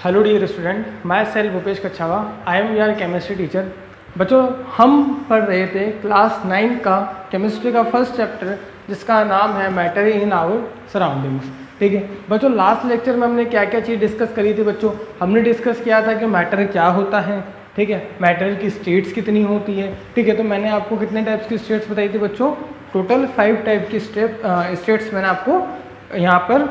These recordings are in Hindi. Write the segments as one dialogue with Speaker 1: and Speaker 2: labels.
Speaker 1: हेलो डियर स्टूडेंट, मैं सेल Bhupesh Kachhawa, I am your chemistry teacher. बच्चों, हम पढ़ रहे थे क्लास 9 का केमिस्ट्री का फर्स्ट चैप्टर जिसका नाम है मैटर इन आवर सराउंडिंग्स। ठीक है बच्चों, लास्ट लेक्चर में हमने क्या क्या चीज़ डिस्कस करी थी बच्चों। हमने डिस्कस किया था कि मैटर क्या होता है, ठीक है, मैटर की स्टेट्स कितनी होती है। ठीक है, तो मैंने आपको कितने टाइप्स की स्टेट्स बताई थी बच्चों, टोटल 5 टाइप की स्टेट्स मैंने आपको यहाँ पर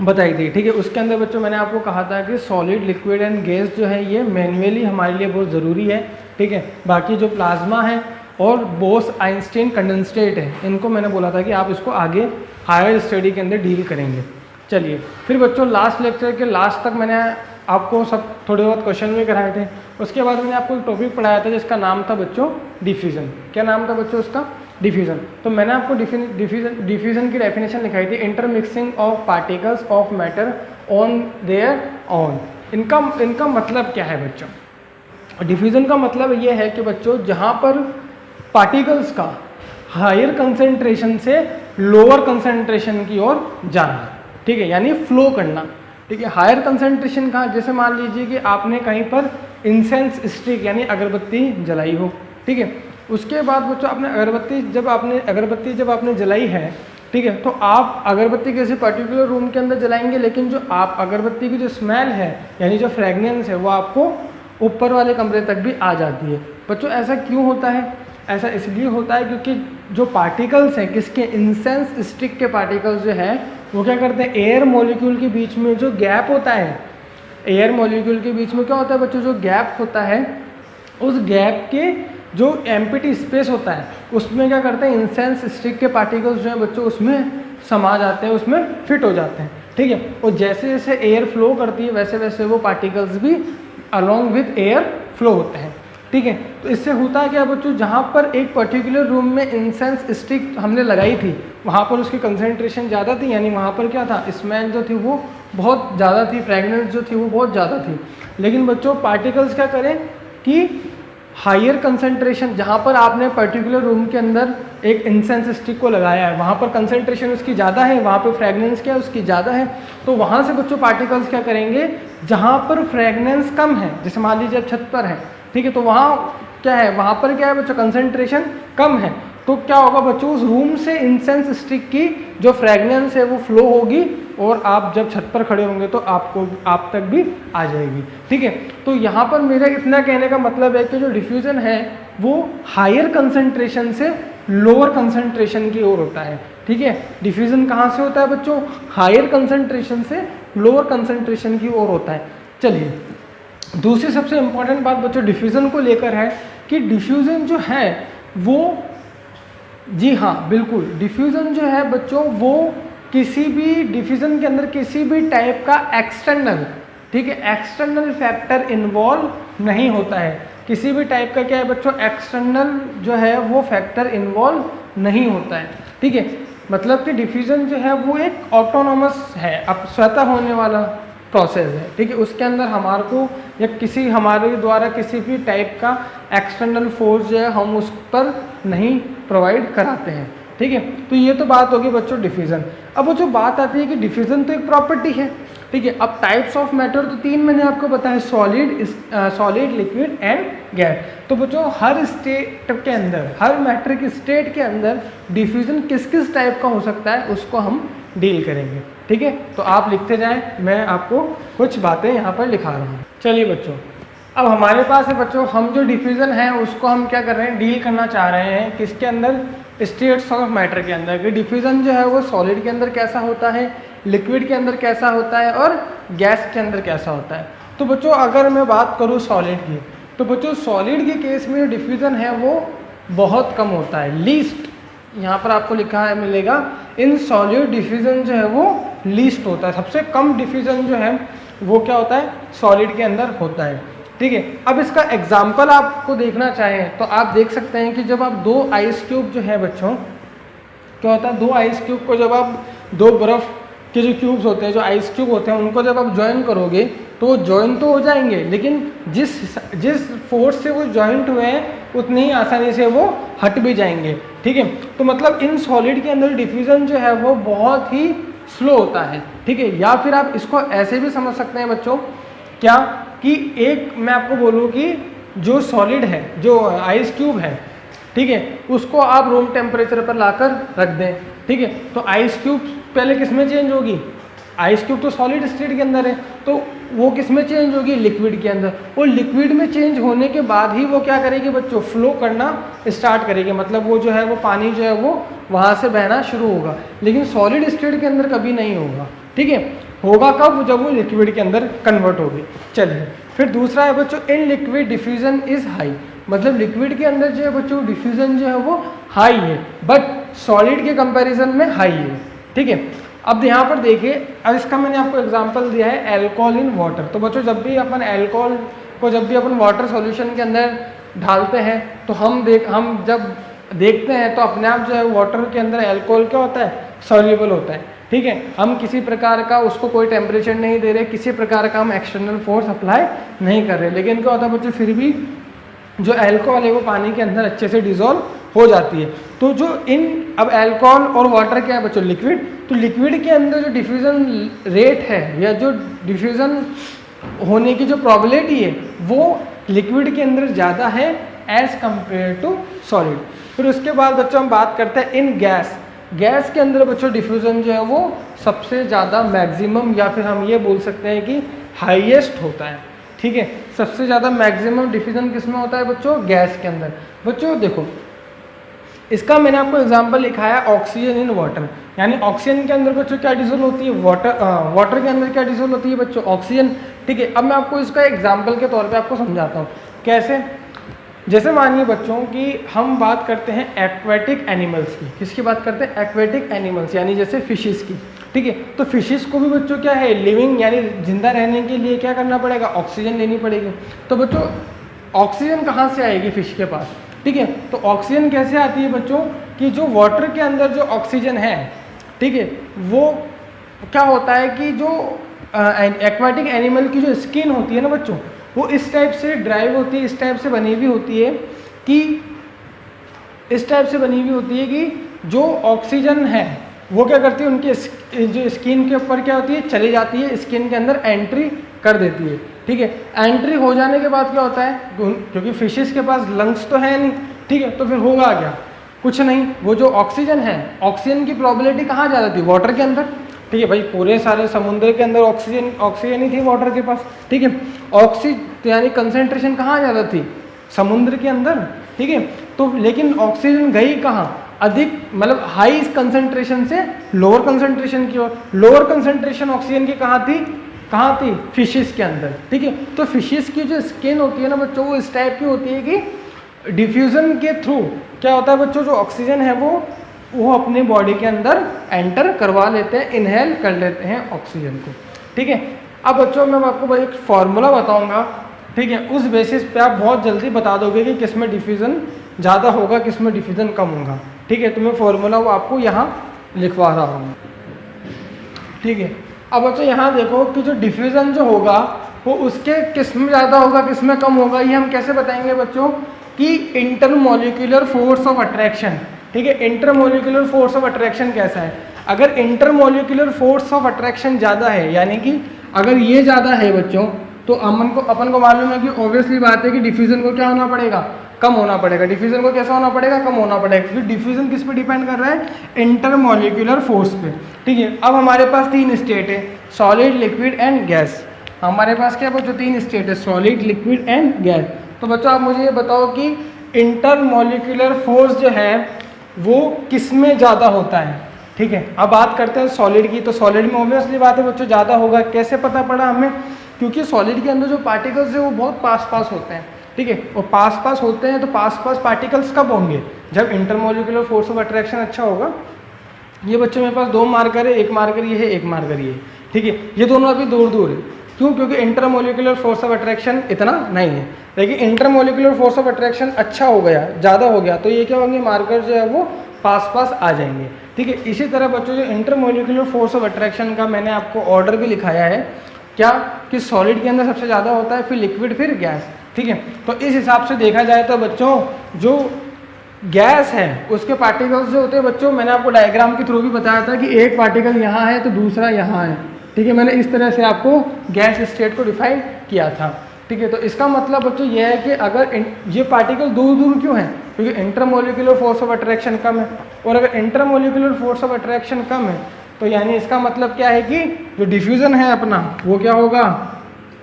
Speaker 1: बताई थी। ठीक है, उसके अंदर बच्चों मैंने आपको कहा था कि सॉलिड, लिक्विड एंड गैस जो है ये मैनुअली हमारे लिए बहुत ज़रूरी है। ठीक है, बाकी जो प्लाज्मा है और बोस आइंस्टीन कंडेंसेट है, इनको मैंने बोला था कि आप इसको आगे हायर स्टडी के अंदर डील करेंगे। चलिए फिर बच्चों, लास्ट लेक्चर के लास्ट तक मैंने आपको सब थोड़े बहुत क्वेश्चन भी कराए थे। उसके बाद मैंने आपको एक टॉपिक पढ़ाया था जिसका नाम था बच्चों डिफ्यूज़न। क्या नाम था बच्चों उसका? डिफ्यूज़न। तो मैंने आपको डिफ्यूज़न की डेफिनेशन लिखाई थी, intermixing of particles of matter on their on. इनका मतलब क्या है बच्चों? डिफ्यूज़न का मतलब ये है कि बच्चों जहाँ पर पार्टिकल्स का हायर कंसंट्रेशन से लोअर कंसंट्रेशन की ओर जाना, ठीक है, यानी फ्लो करना। ठीक है, हायर कंसंट्रेशन का, जैसे मान लीजिए कि आपने कहीं पर इंसेंस स्टिक यानी अगरबत्ती जलाई हो। ठीक है, उसके बाद बच्चों आपने अगरबत्ती जब आपने जलाई है, ठीक है, तो आप अगरबत्ती किसी पर्टिकुलर रूम के अंदर जलाएंगे, लेकिन जो आप अगरबत्ती की जो स्मेल है यानी जो फ्रेगनेंस है वो आपको ऊपर वाले कमरे तक भी आ जाती है। बच्चों ऐसा क्यों होता है? ऐसा इसलिए होता है क्योंकि जो पार्टिकल्स हैं, किसके, इंसेंस स्टिक के पार्टिकल्स जो है वो क्या करते हैं, एयर मॉलिक्यूल के बीच में जो गैप होता है, एयर मॉलिक्यूल के बीच में क्या होता है बच्चों, जो गैप होता है, उस गैप के जो एम्प्टी स्पेस होता है उसमें क्या करते हैं, इंसेंस स्टिक के पार्टिकल्स जो हैं बच्चों उसमें समा जाते हैं, उसमें फिट हो जाते हैं। ठीक है, और जैसे जैसे एयर फ्लो करती है वैसे वैसे वो पार्टिकल्स भी अलॉन्ग विथ एयर फ्लो होते हैं। ठीक है, तो इससे होता है क्या बच्चों, जहाँ पर एक पर्टिकुलर रूम में इंसेंस स्टिक हमने लगाई थी वहाँ पर उसकी कंसंट्रेशन ज़्यादा थी, यानी वहाँ पर क्या था, स्मेल जो थी वो बहुत ज़्यादा थी, फ्रेगनेंस जो थी वो बहुत ज़्यादा थी। लेकिन बच्चों पार्टिकल्स क्या करें कि हायर कंसंट्रेशन, जहाँ पर आपने पर्टिकुलर रूम के अंदर एक इंसेंस स्टिक को लगाया है वहाँ पर कंसंट्रेशन उसकी ज़्यादा है, वहाँ पर फ्रेगनेंस क्या है उसकी ज़्यादा है, तो वहाँ से बच्चों पार्टिकल्स क्या करेंगे, जहाँ पर फ्रेगनेंस कम है, जैसे मान लीजिए आप छत पर है, ठीक है, तो वहाँ क्या है, वहाँ पर क्या है बच्चों, कंसंट्रेशन कम है, तो क्या होगा बच्चों, उस रूम से इंसेंस स्टिक की जो फ्रेगनेंस है वो फ्लो होगी और आप जब छत पर खड़े होंगे तो आप तक भी आ जाएगी। ठीक है, तो यहाँ पर मेरा इतना कहने का मतलब है कि जो डिफ्यूज़न है वो हायर कंसंट्रेशन से लोअर कंसंट्रेशन की ओर होता है। ठीक है, डिफ्यूज़न कहाँ से होता है बच्चों, हायर कंसंट्रेशन से लोअर कंसंट्रेशन की ओर होता है। चलिए, दूसरी सबसे इम्पॉर्टेंट बात बच्चों डिफ्यूज़न को लेकर है कि डिफ्यूज़न जो है वो, जी हाँ बिल्कुल, डिफ्यूज़न जो है बच्चों वो किसी भी डिफ्यूज़न के अंदर किसी भी टाइप का एक्सटर्नल, ठीक है, एक्सटर्नल फैक्टर इन्वॉल्व नहीं होता है। किसी भी टाइप का क्या है बच्चों, एक्सटर्नल जो है वो फैक्टर इन्वॉल्व नहीं होता है। ठीक है, मतलब कि डिफ्यूज़न जो है वो एक ऑटोनोमस है, अब स्वतः होने वाला प्रोसेस है। ठीक है, उसके अंदर हमारे को या किसी हमारे द्वारा किसी भी टाइप का एक्सटर्नल फोर्स जो है हम उस पर नहीं प्रोवाइड कराते हैं। ठीक है, तो ये तो बात होगी बच्चों डिफ्यूज़न। अब वो जो बात आती है कि डिफ्यूज़न तो एक प्रॉपर्टी है। ठीक है, अब टाइप्स ऑफ मैटर तो 3 मैंने आपको बताया, सॉलिड, लिक्विड एंड गैस। तो बच्चों हर स्टेट के अंदर, हर मैटर की स्टेट के अंदर डिफ्यूज़न किस किस टाइप का हो सकता है उसको हम डील करेंगे। ठीक है, तो आप लिखते जाएं, मैं आपको कुछ बातें यहाँ पर लिखा रहा हूँ। चलिए बच्चों, अब हमारे पास है बच्चों, हम जो डिफ्यूज़न है उसको हम क्या कर रहे हैं, डील करना चाह रहे हैं किसके अंदर, स्टेट्स ऑफ मैटर के अंदर। कि डिफ्यूज़न जो है वो सॉलिड के अंदर कैसा होता है, लिक्विड के अंदर कैसा होता है और गैस के अंदर कैसा होता है। तो बच्चों अगर मैं बात करूँ सॉलिड की, तो बच्चों सॉलिड के केस में जो डिफ्यूज़न है वो बहुत कम होता है, लीस्ट, यहाँ पर आपको लिखा है मिलेगा, इन सॉलिड डिफ्यूज़न जो है वो लीस्ट होता है, सबसे कम डिफ्यूज़न जो है वो क्या होता है, सॉलिड के अंदर होता है। ठीक है, अब इसका एग्जाम्पल आपको देखना चाहें तो आप देख सकते हैं कि जब आप 2 आइस क्यूब जो है बच्चों, क्या होता है, 2 आइस क्यूब को जब आप 2 बर्फ़ के जो क्यूब्स होते हैं, जो आइस क्यूब होते हैं, उनको जब आप ज्वाइन करोगे तो वो ज्वाइन तो हो जाएंगे, लेकिन जिस फोर्स से वो ज्वाइंट हुए हैं उतनी ही आसानी से वो हट भी जाएंगे। ठीक है, तो मतलब इन सॉलिड के अंदर डिफ्यूज़न जो है वो बहुत ही स्लो होता है। ठीक है, या फिर आप इसको ऐसे भी समझ सकते हैं बच्चों क्या कि एक मैं आपको बोलूँ कि जो सॉलिड है, जो आइस क्यूब है, ठीक है, उसको आप रूम टेम्परेचर पर लाकर रख दें, ठीक है, तो आइस क्यूब पहले किस में चेंज होगी? आइस क्यूब तो सॉलिड स्टेट के अंदर है, तो वो किस में चेंज होगी? लिक्विड के अंदर। और लिक्विड में चेंज होने के बाद ही वो क्या करेगी बच्चों? फ्लो करना स्टार्ट करेगी, मतलब वो जो है वो पानी जो है वो वहाँ से बहना शुरू होगा। लेकिन सॉलिड स्टेट के अंदर कभी नहीं होगा, ठीक है। होगा कब? जब वो लिक्विड के अंदर कन्वर्ट होगी। चलिए फिर दूसरा है बच्चों, in liquid diffusion is high, मतलब लिक्विड के अंदर जो है बच्चों डिफ्यूजन जो है वो हाई है, बट सॉलिड के कंपैरिजन में हाई है, ठीक है। अब यहाँ पर देखिए, अब इसका मैंने आपको एग्जांपल दिया है अल्कोहल इन वाटर। तो बच्चों जब भी अपन अल्कोहल को जब भी अपन वाटर सॉल्यूशन के अंदर ढालते हैं तो हम जब देखते हैं तो अपने आप जो है वाटर के अंदर अल्कोहल क्या होता है? सॉल्युबल होता है, ठीक है। हम किसी प्रकार का उसको कोई टेम्परेचर नहीं दे रहे, किसी प्रकार का हम एक्सटर्नल फोर्स अप्लाई नहीं कर रहे, लेकिन क्या होता है बच्चों फिर भी जो अल्कोहल है वो पानी के अंदर अच्छे से डिजोल्व हो जाती है। तो जो अब अल्कोहल और वाटर क्या है बच्चों? लिक्विड। तो लिक्विड के अंदर जो डिफ्यूजन रेट है या जो डिफ्यूजन होने की जो प्रोबेबिलिटी है वो लिक्विड के अंदर ज़्यादा है एज कंपेयर टू सॉलिड। फिर उसके बाद बच्चों हम बात करते हैं इन गैस। गैस के अंदर बच्चों डिफ्यूजन जो है वो सबसे ज़्यादा मैक्सिमम या फिर हम ये बोल सकते हैं कि हाईएस्ट होता है, ठीक है। सबसे ज़्यादा मैक्सिमम डिफ्यूजन किस में होता है बच्चों? गैस के अंदर। बच्चों देखो, इसका मैंने आपको एग्जांपल लिखा है ऑक्सीजन इन वाटर, यानी ऑक्सीजन के अंदर बच्चों क्या डिसोल्व होती है? वाटर के अंदर क्या डिसोल्व होती है बच्चों? ऑक्सीजन, ठीक है। अब मैं आपको इसका एग्जांपल के तौर पे आपको समझाता हूँ कैसे। जैसे मानिए बच्चों कि हम बात करते हैं एक्वेटिक एनिमल्स की। किसकी बात करते हैं? एक्वेटिक एनिमल्स, यानी जैसे फिशेस की, ठीक है। तो फिशेस को भी बच्चों क्या है? लिविंग यानी जिंदा रहने के लिए क्या करना पड़ेगा? ऑक्सीजन लेनी पड़ेगी। तो बच्चों ऑक्सीजन कहाँ से आएगी फिश के पास? ठीक है, तो ऑक्सीजन कैसे आती है बच्चों कि जो वाटर के अंदर जो ऑक्सीजन है, ठीक है, वो क्या होता है कि जो एक्वाटिक एनिमल की जो स्किन होती है ना बच्चों, वो इस टाइप से ड्राइव होती है, इस टाइप से बनी हुई होती है कि जो ऑक्सीजन है वो क्या करती है? उनकी जो स्किन के ऊपर क्या होती है? चली जाती है, स्किन के अंदर एंट्री कर देती है, ठीक है। एंट्री हो जाने के बाद क्या होता है? क्योंकि फिशेस के पास लंग्स तो है नहीं, ठीक है, तो फिर होगा क्या? कुछ नहीं। वो जो ऑक्सीजन है, ऑक्सीजन की प्रोबेबिलिटी कहाँ ज़्यादा थी? वाटर के अंदर, ठीक है भाई। पूरे सारे समुद्र के अंदर ऑक्सीजन ही थी वाटर के पास, ठीक है। ऑक्सीजन यानी कंसेंट्रेशन कहाँ ज़्यादा थी? समुद्र के अंदर, ठीक है। तो लेकिन ऑक्सीजन गई कहाँ? अधिक, मतलब हाई कंसेंट्रेशन से लोअर कंसेंट्रेशन की ओर। लोअर कंसेंट्रेशन ऑक्सीजन की कहाँ थी? फिशेस के अंदर, ठीक है। तो फिशेस की जो स्किन होती है ना बच्चों, वो इस टाइप की होती है कि डिफ्यूजन के थ्रू क्या होता है बच्चों? जो ऑक्सीजन है वो अपने बॉडी के अंदर एंटर करवा लेते हैं, इनहेल कर लेते हैं ऑक्सीजन को, ठीक है। अब बच्चों मैं आपको एक फॉर्मूला बताऊंगा, ठीक है, उस बेसिस पे आप बहुत जल्दी बता दोगे कि किस में डिफ्यूजन ज़्यादा होगा, किस में डिफ्यूजन कम होगा, ठीक है। तो मैं फॉर्मूला वो आपको यहाँ लिखवा रहा हूँ, ठीक है। अब बच्चों यहाँ देखो कि जो डिफ्यूजन जो होगा वो उसके किस में ज़्यादा होगा, किस में कम होगा, ये हम कैसे बताएंगे बच्चों कि इंटरमोलिकुलर फोर्स ऑफ अट्रैक्शन, ठीक है। इंटरमोलिकुलर फोर्स ऑफ अट्रैक्शन कैसा है? अगर इंटरमोलिकुलर फोर्स ऑफ अट्रैक्शन ज़्यादा है, यानी कि अगर ये ज़्यादा है बच्चों, तो अपन को मालूम है कि ऑब्वियसली बात है कि डिफ्यूजन को क्या होना पड़ेगा? कम होना पड़ेगा। डिफ्यूजन को कैसा होना पड़ेगा? कम होना पड़ेगा, क्योंकि डिफ्यूजन किस पे डिपेंड कर रहा है? इंटरमोलिकुलर फोर्स पे, ठीक है। अब हमारे पास 3 स्टेट है, सॉलिड, लिक्विड एंड गैस। हमारे पास क्या बच्चों? 3 स्टेट है, सॉलिड, लिक्विड एंड गैस। तो बच्चों आप मुझे ये बताओ कि इंटरमोलिकुलर फोर्स जो है वो किस में ज़्यादा होता है, ठीक है। अब बात करते हैं सॉलिड की। तो सॉलिड में ऑब्वियसली बात है बच्चों ज़्यादा होगा। कैसे पता पड़ा हमें? क्योंकि सॉलिड के अंदर जो पार्टिकल्स है वो बहुत पास होते हैं, ठीक है। और पास होते हैं तो पास पार्टिकल्स कब होंगे? जब इंटरमोलिकुलर फोर्स ऑफ अट्रैक्शन अच्छा होगा। ये बच्चों मेरे पास 2 मार्कर है, एक मार्कर ये है, एक मार्कर ये है, ठीक है। ये दोनों अभी दूर है, क्यों? क्योंकि इंटरमोलिकुलर फोर्स ऑफ अट्रैक्शन इतना नहीं है। लेकिन इंटरमोलिकुलर फोर्स ऑफ अट्रैक्शन अच्छा हो गया, ज़्यादा हो गया, तो ये क्या होंगे? मार्कर जो है वो पास आ जाएंगे, ठीक है। इसी तरह बच्चों जो इंटरमोलिकुलर फोर्स ऑफ अट्रैक्शन का मैंने आपको ऑर्डर भी लिखाया है, क्या कि सॉलिड के अंदर सबसे ज़्यादा होता है, फिर लिक्विड, फिर गैस, ठीक है। तो इस हिसाब से देखा जाए तो बच्चों जो गैस है उसके पार्टिकल्स जो होते हैं बच्चों, मैंने आपको डायग्राम के थ्रू भी बताया था कि एक पार्टिकल यहाँ है तो दूसरा यहाँ है, ठीक है, मैंने इस तरह से आपको गैस स्टेट को डिफाइन किया था। ठीक है, तो इसका मतलब बच्चों ये है कि अगर ये पार्टिकल दूर दूर क्यों है, क्योंकि इंटरमोलिकुलर फोर्स ऑफ अट्रैक्शन कम है, और अगर इंटरमोलिकुलर फोर्स ऑफ अट्रैक्शन कम है तो यानी इसका मतलब क्या है कि जो डिफ्यूज़न है अपना वो क्या होगा,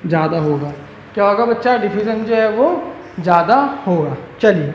Speaker 1: ज़्यादा होगा। क्या होगा बच्चा, डिफ्यूज़न जो है वो ज़्यादा होगा। चलिए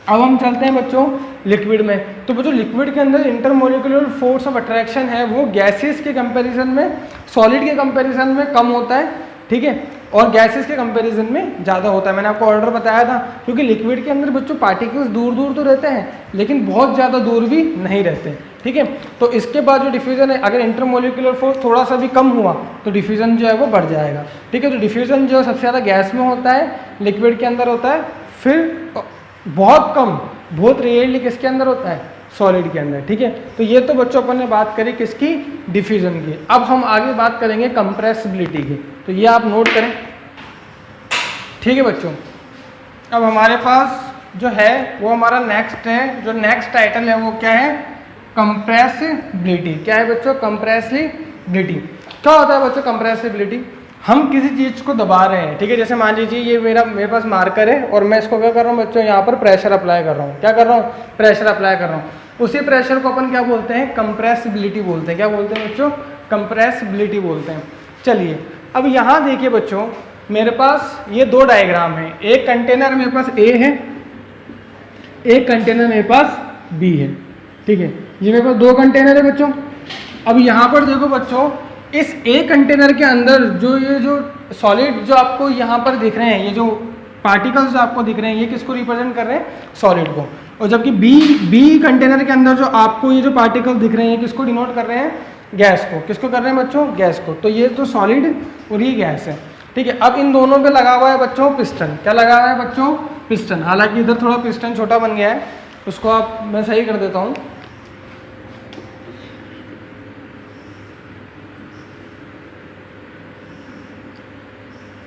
Speaker 1: अब हम चलते हैं बच्चों लिक्विड में। तो बच्चों लिक्विड के अंदर इंटरमोलिकुलर फोर्स ऑफ अट्रैक्शन है वो गैसेस के कंपैरिजन में, सॉलिड के कंपैरिजन में कम होता है। ठीक है, और गैसेस के कंपैरिजन में ज़्यादा होता है। मैंने आपको ऑर्डर बताया था, क्योंकि लिक्विड के अंदर बच्चों पार्टिकल्स दूर दूर तो रहते हैं लेकिन बहुत ज़्यादा दूर भी नहीं रहते। ठीक है, तो इसके बाद जो डिफ्यूज़न है, अगर इंटरमोलिकुलर फोर्स थोड़ा सा भी कम हुआ तो डिफ्यूज़न जो है वो बढ़ जाएगा। ठीक है, तो डिफ्यूज़न जो सबसे ज़्यादा गैस में होता है, लिक्विड के अंदर होता है, फिर बहुत कम, बहुत रेयरली किसके अंदर होता है, सॉलिड के अंदर। ठीक है, तो ये तो बच्चों अपन ने बात करी किसकी, डिफ्यूजन की। अब हम आगे बात करेंगे कंप्रेसिबिलिटी की, तो ये आप नोट करें। ठीक है बच्चों, अब हमारे पास जो है वो हमारा नेक्स्ट है, जो नेक्स्ट टाइटल है वो क्या है, कंप्रेसिबिलिटी। क्या है बच्चों, कंप्रेसिबिलिटी। क्या होता है बच्चों कंप्रेसिबिलिटी, हम किसी चीज़ को दबा रहे हैं। ठीक है, जैसे मान लीजिए ये मेरे पास मार्कर है और मैं इसको क्या कर रहा हूँ बच्चों, यहाँ पर प्रेशर अप्लाई कर रहा हूँ। क्या कर रहा हूँ, प्रेशर अप्लाई कर रहा हूँ। उसी प्रेशर को अपन क्या बोलते हैं, कंप्रेसिबिलिटी बोलते हैं। क्या बोलते हैं बच्चों, कंप्रेसिबिलिटी बोलते हैं। चलिए अब यहाँ देखिए बच्चों, मेरे पास ये दो डायग्राम है, एक कंटेनर मेरे पास ए है, एक कंटेनर मेरे पास बी है। ठीक है, ये मेरे पास दो कंटेनर है बच्चों। अब यहाँ पर देखो बच्चों, इस ए कंटेनर के अंदर ये जो सॉलिड जो आपको यहाँ पर दिख रहे हैं, ये जो पार्टिकल्स जो आपको दिख रहे हैं, ये किसको रिप्रेजेंट कर रहे हैं, सॉलिड को। और जबकि बी कंटेनर के अंदर जो आपको ये जो पार्टिकल दिख रहे हैं, ये किसको डिनोट कर रहे हैं, गैस को। किसको कर रहे हैं बच्चों, गैस को। तो ये तो सॉलिड और ये गैस है। ठीक है, अब इन दोनों पे लगा हुआ है बच्चों पिस्टन। क्या लगा हुआ है बच्चों, पिस्टन। हालांकि इधर थोड़ा पिस्टन छोटा बन गया है, उसको मैं सही कर देता हूँ।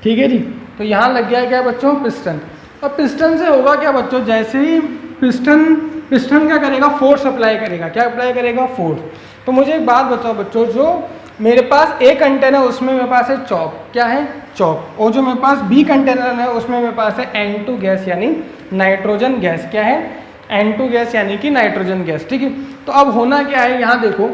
Speaker 1: ठीक है जी, तो यहाँ लग गया क्या बच्चों, पिस्टन। अब पिस्टन से होगा क्या बच्चों, जैसे ही पिस्टन क्या करेगा, फोर्स अप्लाई करेगा। क्या अप्लाई करेगा, फोर्स। तो मुझे एक बात बताओ बच्चों, जो मेरे पास ए कंटेनर है उसमें मेरे पास है चॉक। क्या है, चॉक। और जो मेरे पास बी कंटेनर है उसमें मेरे पास है N2 गैस यानी नाइट्रोजन गैस। क्या है, N2 गैस यानी कि नाइट्रोजन गैस। ठीक है, तो अब होना क्या है, यहाँ देखो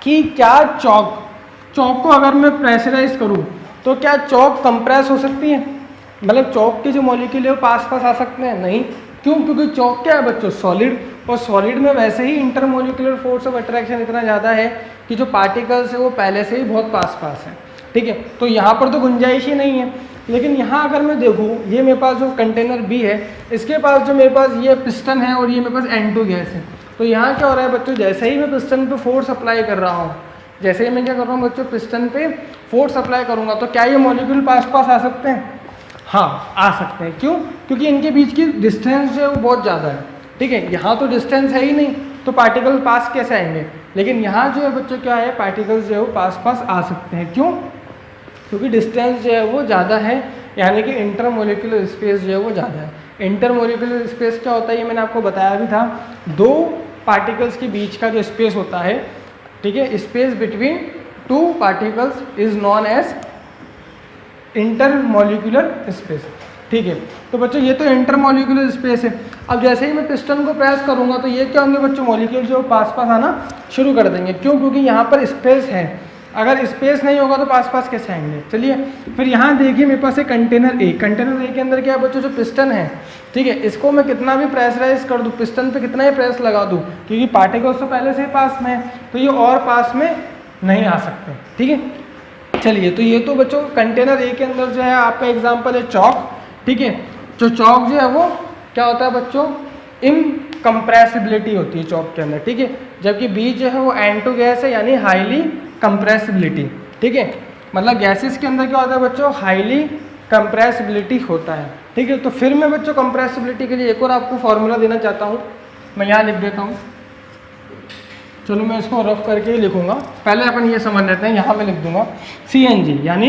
Speaker 1: कि क्या चॉक को अगर मैं प्रेशराइज करूँ तो क्या चॉक कंप्रेस हो सकती है, मतलब चॉक के जो मॉलिक्यूल है वो पास आ सकते हैं, नहीं। क्यों, क्योंकि चॉक क्या है बच्चों, सॉलिड। और सॉलिड में वैसे ही इंटरमोलिकुलर फोर्स ऑफ अट्रैक्शन इतना ज़्यादा है कि जो पार्टिकल्स है वो पहले से ही बहुत पास है। ठीक है, तो यहाँ पर तो गुंजाइश ही नहीं है। लेकिन यहाँ अगर मैं देखूँ, ये मेरे पास जो कंटेनर बी है, इसके पास जो मेरे पास ये पिस्टन है और ये मेरे पास N2 गैस है। तो यहाँ क्या हो रहा है बच्चों, जैसे ही मैं पिस्टन पे फोर्स अप्लाई कर रहा हूँ, जैसे ही मैं क्या कर रहा हूँ बच्चों, पिस्टन पे फोर्स अप्लाई करूँगा, तो क्या ये मॉलिक्यूल पास आ सकते हैं, हाँ आ सकते हैं। क्यों, क्योंकि इनके बीच की डिस्टेंस जो है वो बहुत ज़्यादा है। ठीक है, यहाँ तो डिस्टेंस है ही नहीं, तो पार्टिकल पास कैसे आएंगे। लेकिन यहाँ जो है बच्चों क्या है, पार्टिकल्स जो है वो पास आ सकते हैं। क्यों, क्योंकि डिस्टेंस जो है वो ज़्यादा है, यानी कि इंटरमोलिकुलर स्पेस जो है वो ज़्यादा है। इंटरमोलिकुलर स्पेस क्या होता है, ये मैंने आपको बताया भी था, दो पार्टिकल्स के बीच का जो स्पेस होता है। ठीक है, space between two particles is known as intermolecular space. ठीक है, तो बच्चों ये तो इंटरमोलिकुलर स्पेस है। अब जैसे ही मैं पिस्टन को प्रेस करूंगा तो ये क्या होंगे बच्चों, मॉलिक्यूल जो पास आना शुरू कर देंगे। क्यों, क्योंकि यहाँ पर स्पेस है। अगर स्पेस नहीं होगा तो पास कैसे आएंगे। चलिए फिर यहाँ देखिए, मेरे पास एक कंटेनर ए के अंदर क्या है बच्चों, जो पिस्टन है। ठीक है, इसको मैं कितना भी प्रेशराइज कर दूँ, पिस्टन पे कितना ही प्रेस लगा दूँ, क्योंकि पार्टिकल्स तो पहले से ही पास में है, तो ये और पास में नहीं आ सकते। ठीक है, चलिए तो ये तो बच्चों कंटेनर ए के अंदर जो है आपका एग्जाम्पल है चॉक। ठीक है, जो चॉक जो है वो क्या होता है बच्चों, इनकम्प्रेसिबिलिटी होती है चॉक के अंदर। ठीक है, जबकि बी जो है वो N2 गैस है यानी हाईली कंप्रेसिबिलिटी। ठीक है, मतलब गैसेस के अंदर क्या होता है बच्चों, हाईली कंप्रेसिबिलिटी होता है। ठीक है, तो फिर मैं बच्चों कंप्रेसिबिलिटी के लिए एक और आपको फॉर्मूला देना चाहता हूँ, मैं यहाँ लिख देता हूँ। चलो मैं इसको रफ करके ही लिखूँगा, पहले अपन ये समझ लेते हैं। यहाँ मैं लिख दूंगा CNG, यानी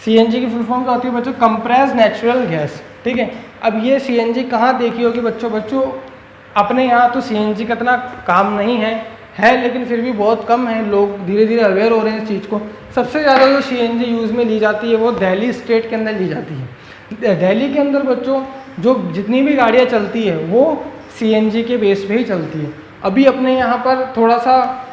Speaker 1: CNG की फुल फॉर्म क्या होती है बच्चों, कंप्रेस्ड नेचुरल गैस। ठीक है, अब ये CNG कहाँ देखी होगी बच्चों अपने यहाँ तो CNG का इतना काम नहीं है है, लेकिन फिर भी बहुत कम है, लोग धीरे धीरे अवेयर हो रहे हैं इस चीज़ को। सबसे ज़्यादा जो CNG यूज़ में ली जाती है वो दिल्ली स्टेट के अंदर ली जाती है। दिल्ली के अंदर बच्चों जो जितनी भी गाड़ियाँ चलती है वो CNG के बेस पे ही चलती है। अभी अपने यहाँ पर थोड़ा सा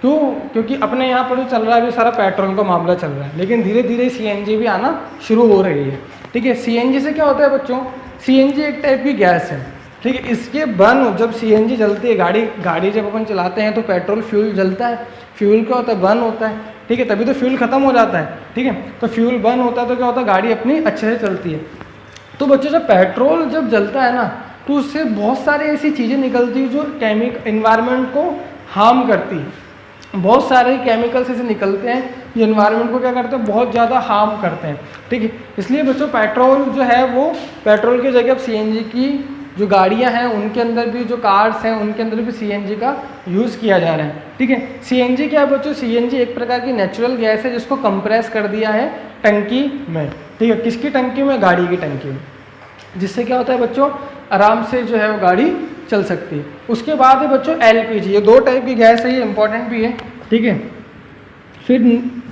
Speaker 1: क्योंकि अपने यहाँ पर जो चल रहा है अभी सारा पेट्रोल का मामला चल रहा है, लेकिन धीरे धीरे CNG भी आना शुरू हो रही है। ठीक है, CNG से क्या होता है बच्चों, CNG एक टाइप की गैस है। ठीक है, इसके बर्न जब CNG जलती है, गाड़ी जब अपन चलाते हैं तो पेट्रोल फ्यूल जलता है, फ्यूल क्या होता है, बर्न होता है। ठीक है, तभी तो फ्यूल खत्म हो जाता है। ठीक है, तो फ्यूल बर्न होता है तो क्या होता है, गाड़ी अपनी अच्छे से चलती है। तो बच्चों जब पेट्रोल जब जलता है ना, तो उससे बहुत सारी ऐसी चीज़ें निकलती है जो इन्वायरमेंट को हार्म करती है। बहुत सारे केमिकल्स ऐसे निकलते हैं जो इन्वायरमेंट को क्या करते हैं, बहुत ज़्यादा हार्म करते हैं। ठीक है, इसलिए बच्चों पेट्रोल जो है वो पेट्रोल की जगह CNG की जो गाड़ियां हैं उनके अंदर भी, जो कार्स हैं उनके अंदर भी CNG का यूज़ किया जा रहा है। ठीक है, CNG क्या है बच्चों, CNG एक प्रकार की नेचुरल गैस है जिसको कंप्रेस कर दिया है टंकी में। ठीक है, किसकी टंकी में, गाड़ी की टंकी में, जिससे क्या होता है बच्चों, आराम से जो है वो गाड़ी चल सकती है। उसके बाद है बच्चों LPG, ये 2 टाइप की गैस है, ये इंपॉर्टेंट भी है। ठीक है, फिर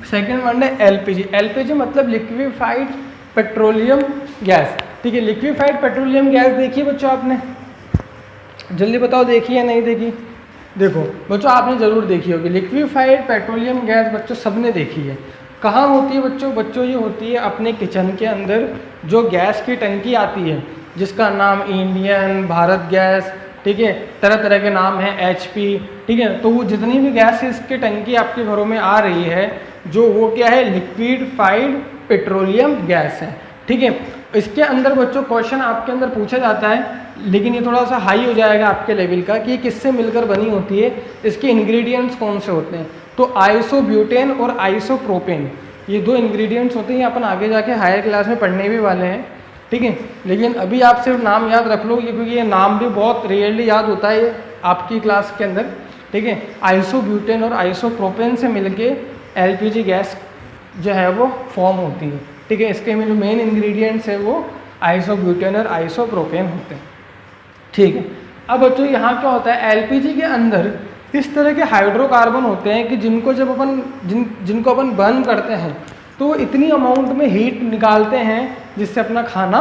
Speaker 1: सेकेंड वन है LPG मतलब लिक्विफाइड पेट्रोलियम गैस। ठीक है, लिक्विफाइड पेट्रोलियम गैस देखिए बच्चों आपने, जल्दी बताओ देखी या नहीं देखी। देखो बच्चों आपने ज़रूर देखी होगी लिक्विफाइड पेट्रोलियम गैस, बच्चों सबने देखी है। कहाँ होती है बच्चों ये होती है अपने किचन के अंदर, जो गैस की टंकी आती है जिसका नाम इंडियन, भारत गैस, ठीक है, तरह तरह के नाम हैं, HP। ठीक है, तो वो जितनी भी गैस की टंकी आपके घरों में आ रही है, जो वो क्या है, लिक्विफाइड पेट्रोलियम गैस है। ठीक है, इसके अंदर बच्चों क्वेश्चन आपके अंदर पूछा जाता है, लेकिन ये थोड़ा सा हाई हो जाएगा आपके लेवल का, कि किससे मिलकर बनी होती है, इसके इंग्रेडिएंट्स कौन से होते हैं। तो आइसोब्यूटेन और आइसोप्रोपेन, ये 2 इंग्रेडिएंट्स होते हैं, अपन आगे जाके हायर क्लास में पढ़ने भी वाले हैं। ठीक है, लेकिन अभी आप सिर्फ नाम याद रख लो, क्योंकि ये नाम भी बहुत रेयरली याद होता है आपकी क्लास के अंदर। ठीक है, आइसोब्यूटेन और आइसोप्रोपेन से मिलके LPG गैस जो है वो फॉर्म होती है। ठीक है, इसके में जो मेन इंग्रेडिएंट्स है वो आइसोब्यूटेन और आइसोप्रोपेन होते हैं। ठीक है, अब बच्चों यहाँ क्या होता है, LPG के अंदर इस तरह के हाइड्रोकार्बन होते हैं कि जिनको अपन बर्न करते हैं तो वो इतनी अमाउंट में हीट निकालते हैं जिससे अपना खाना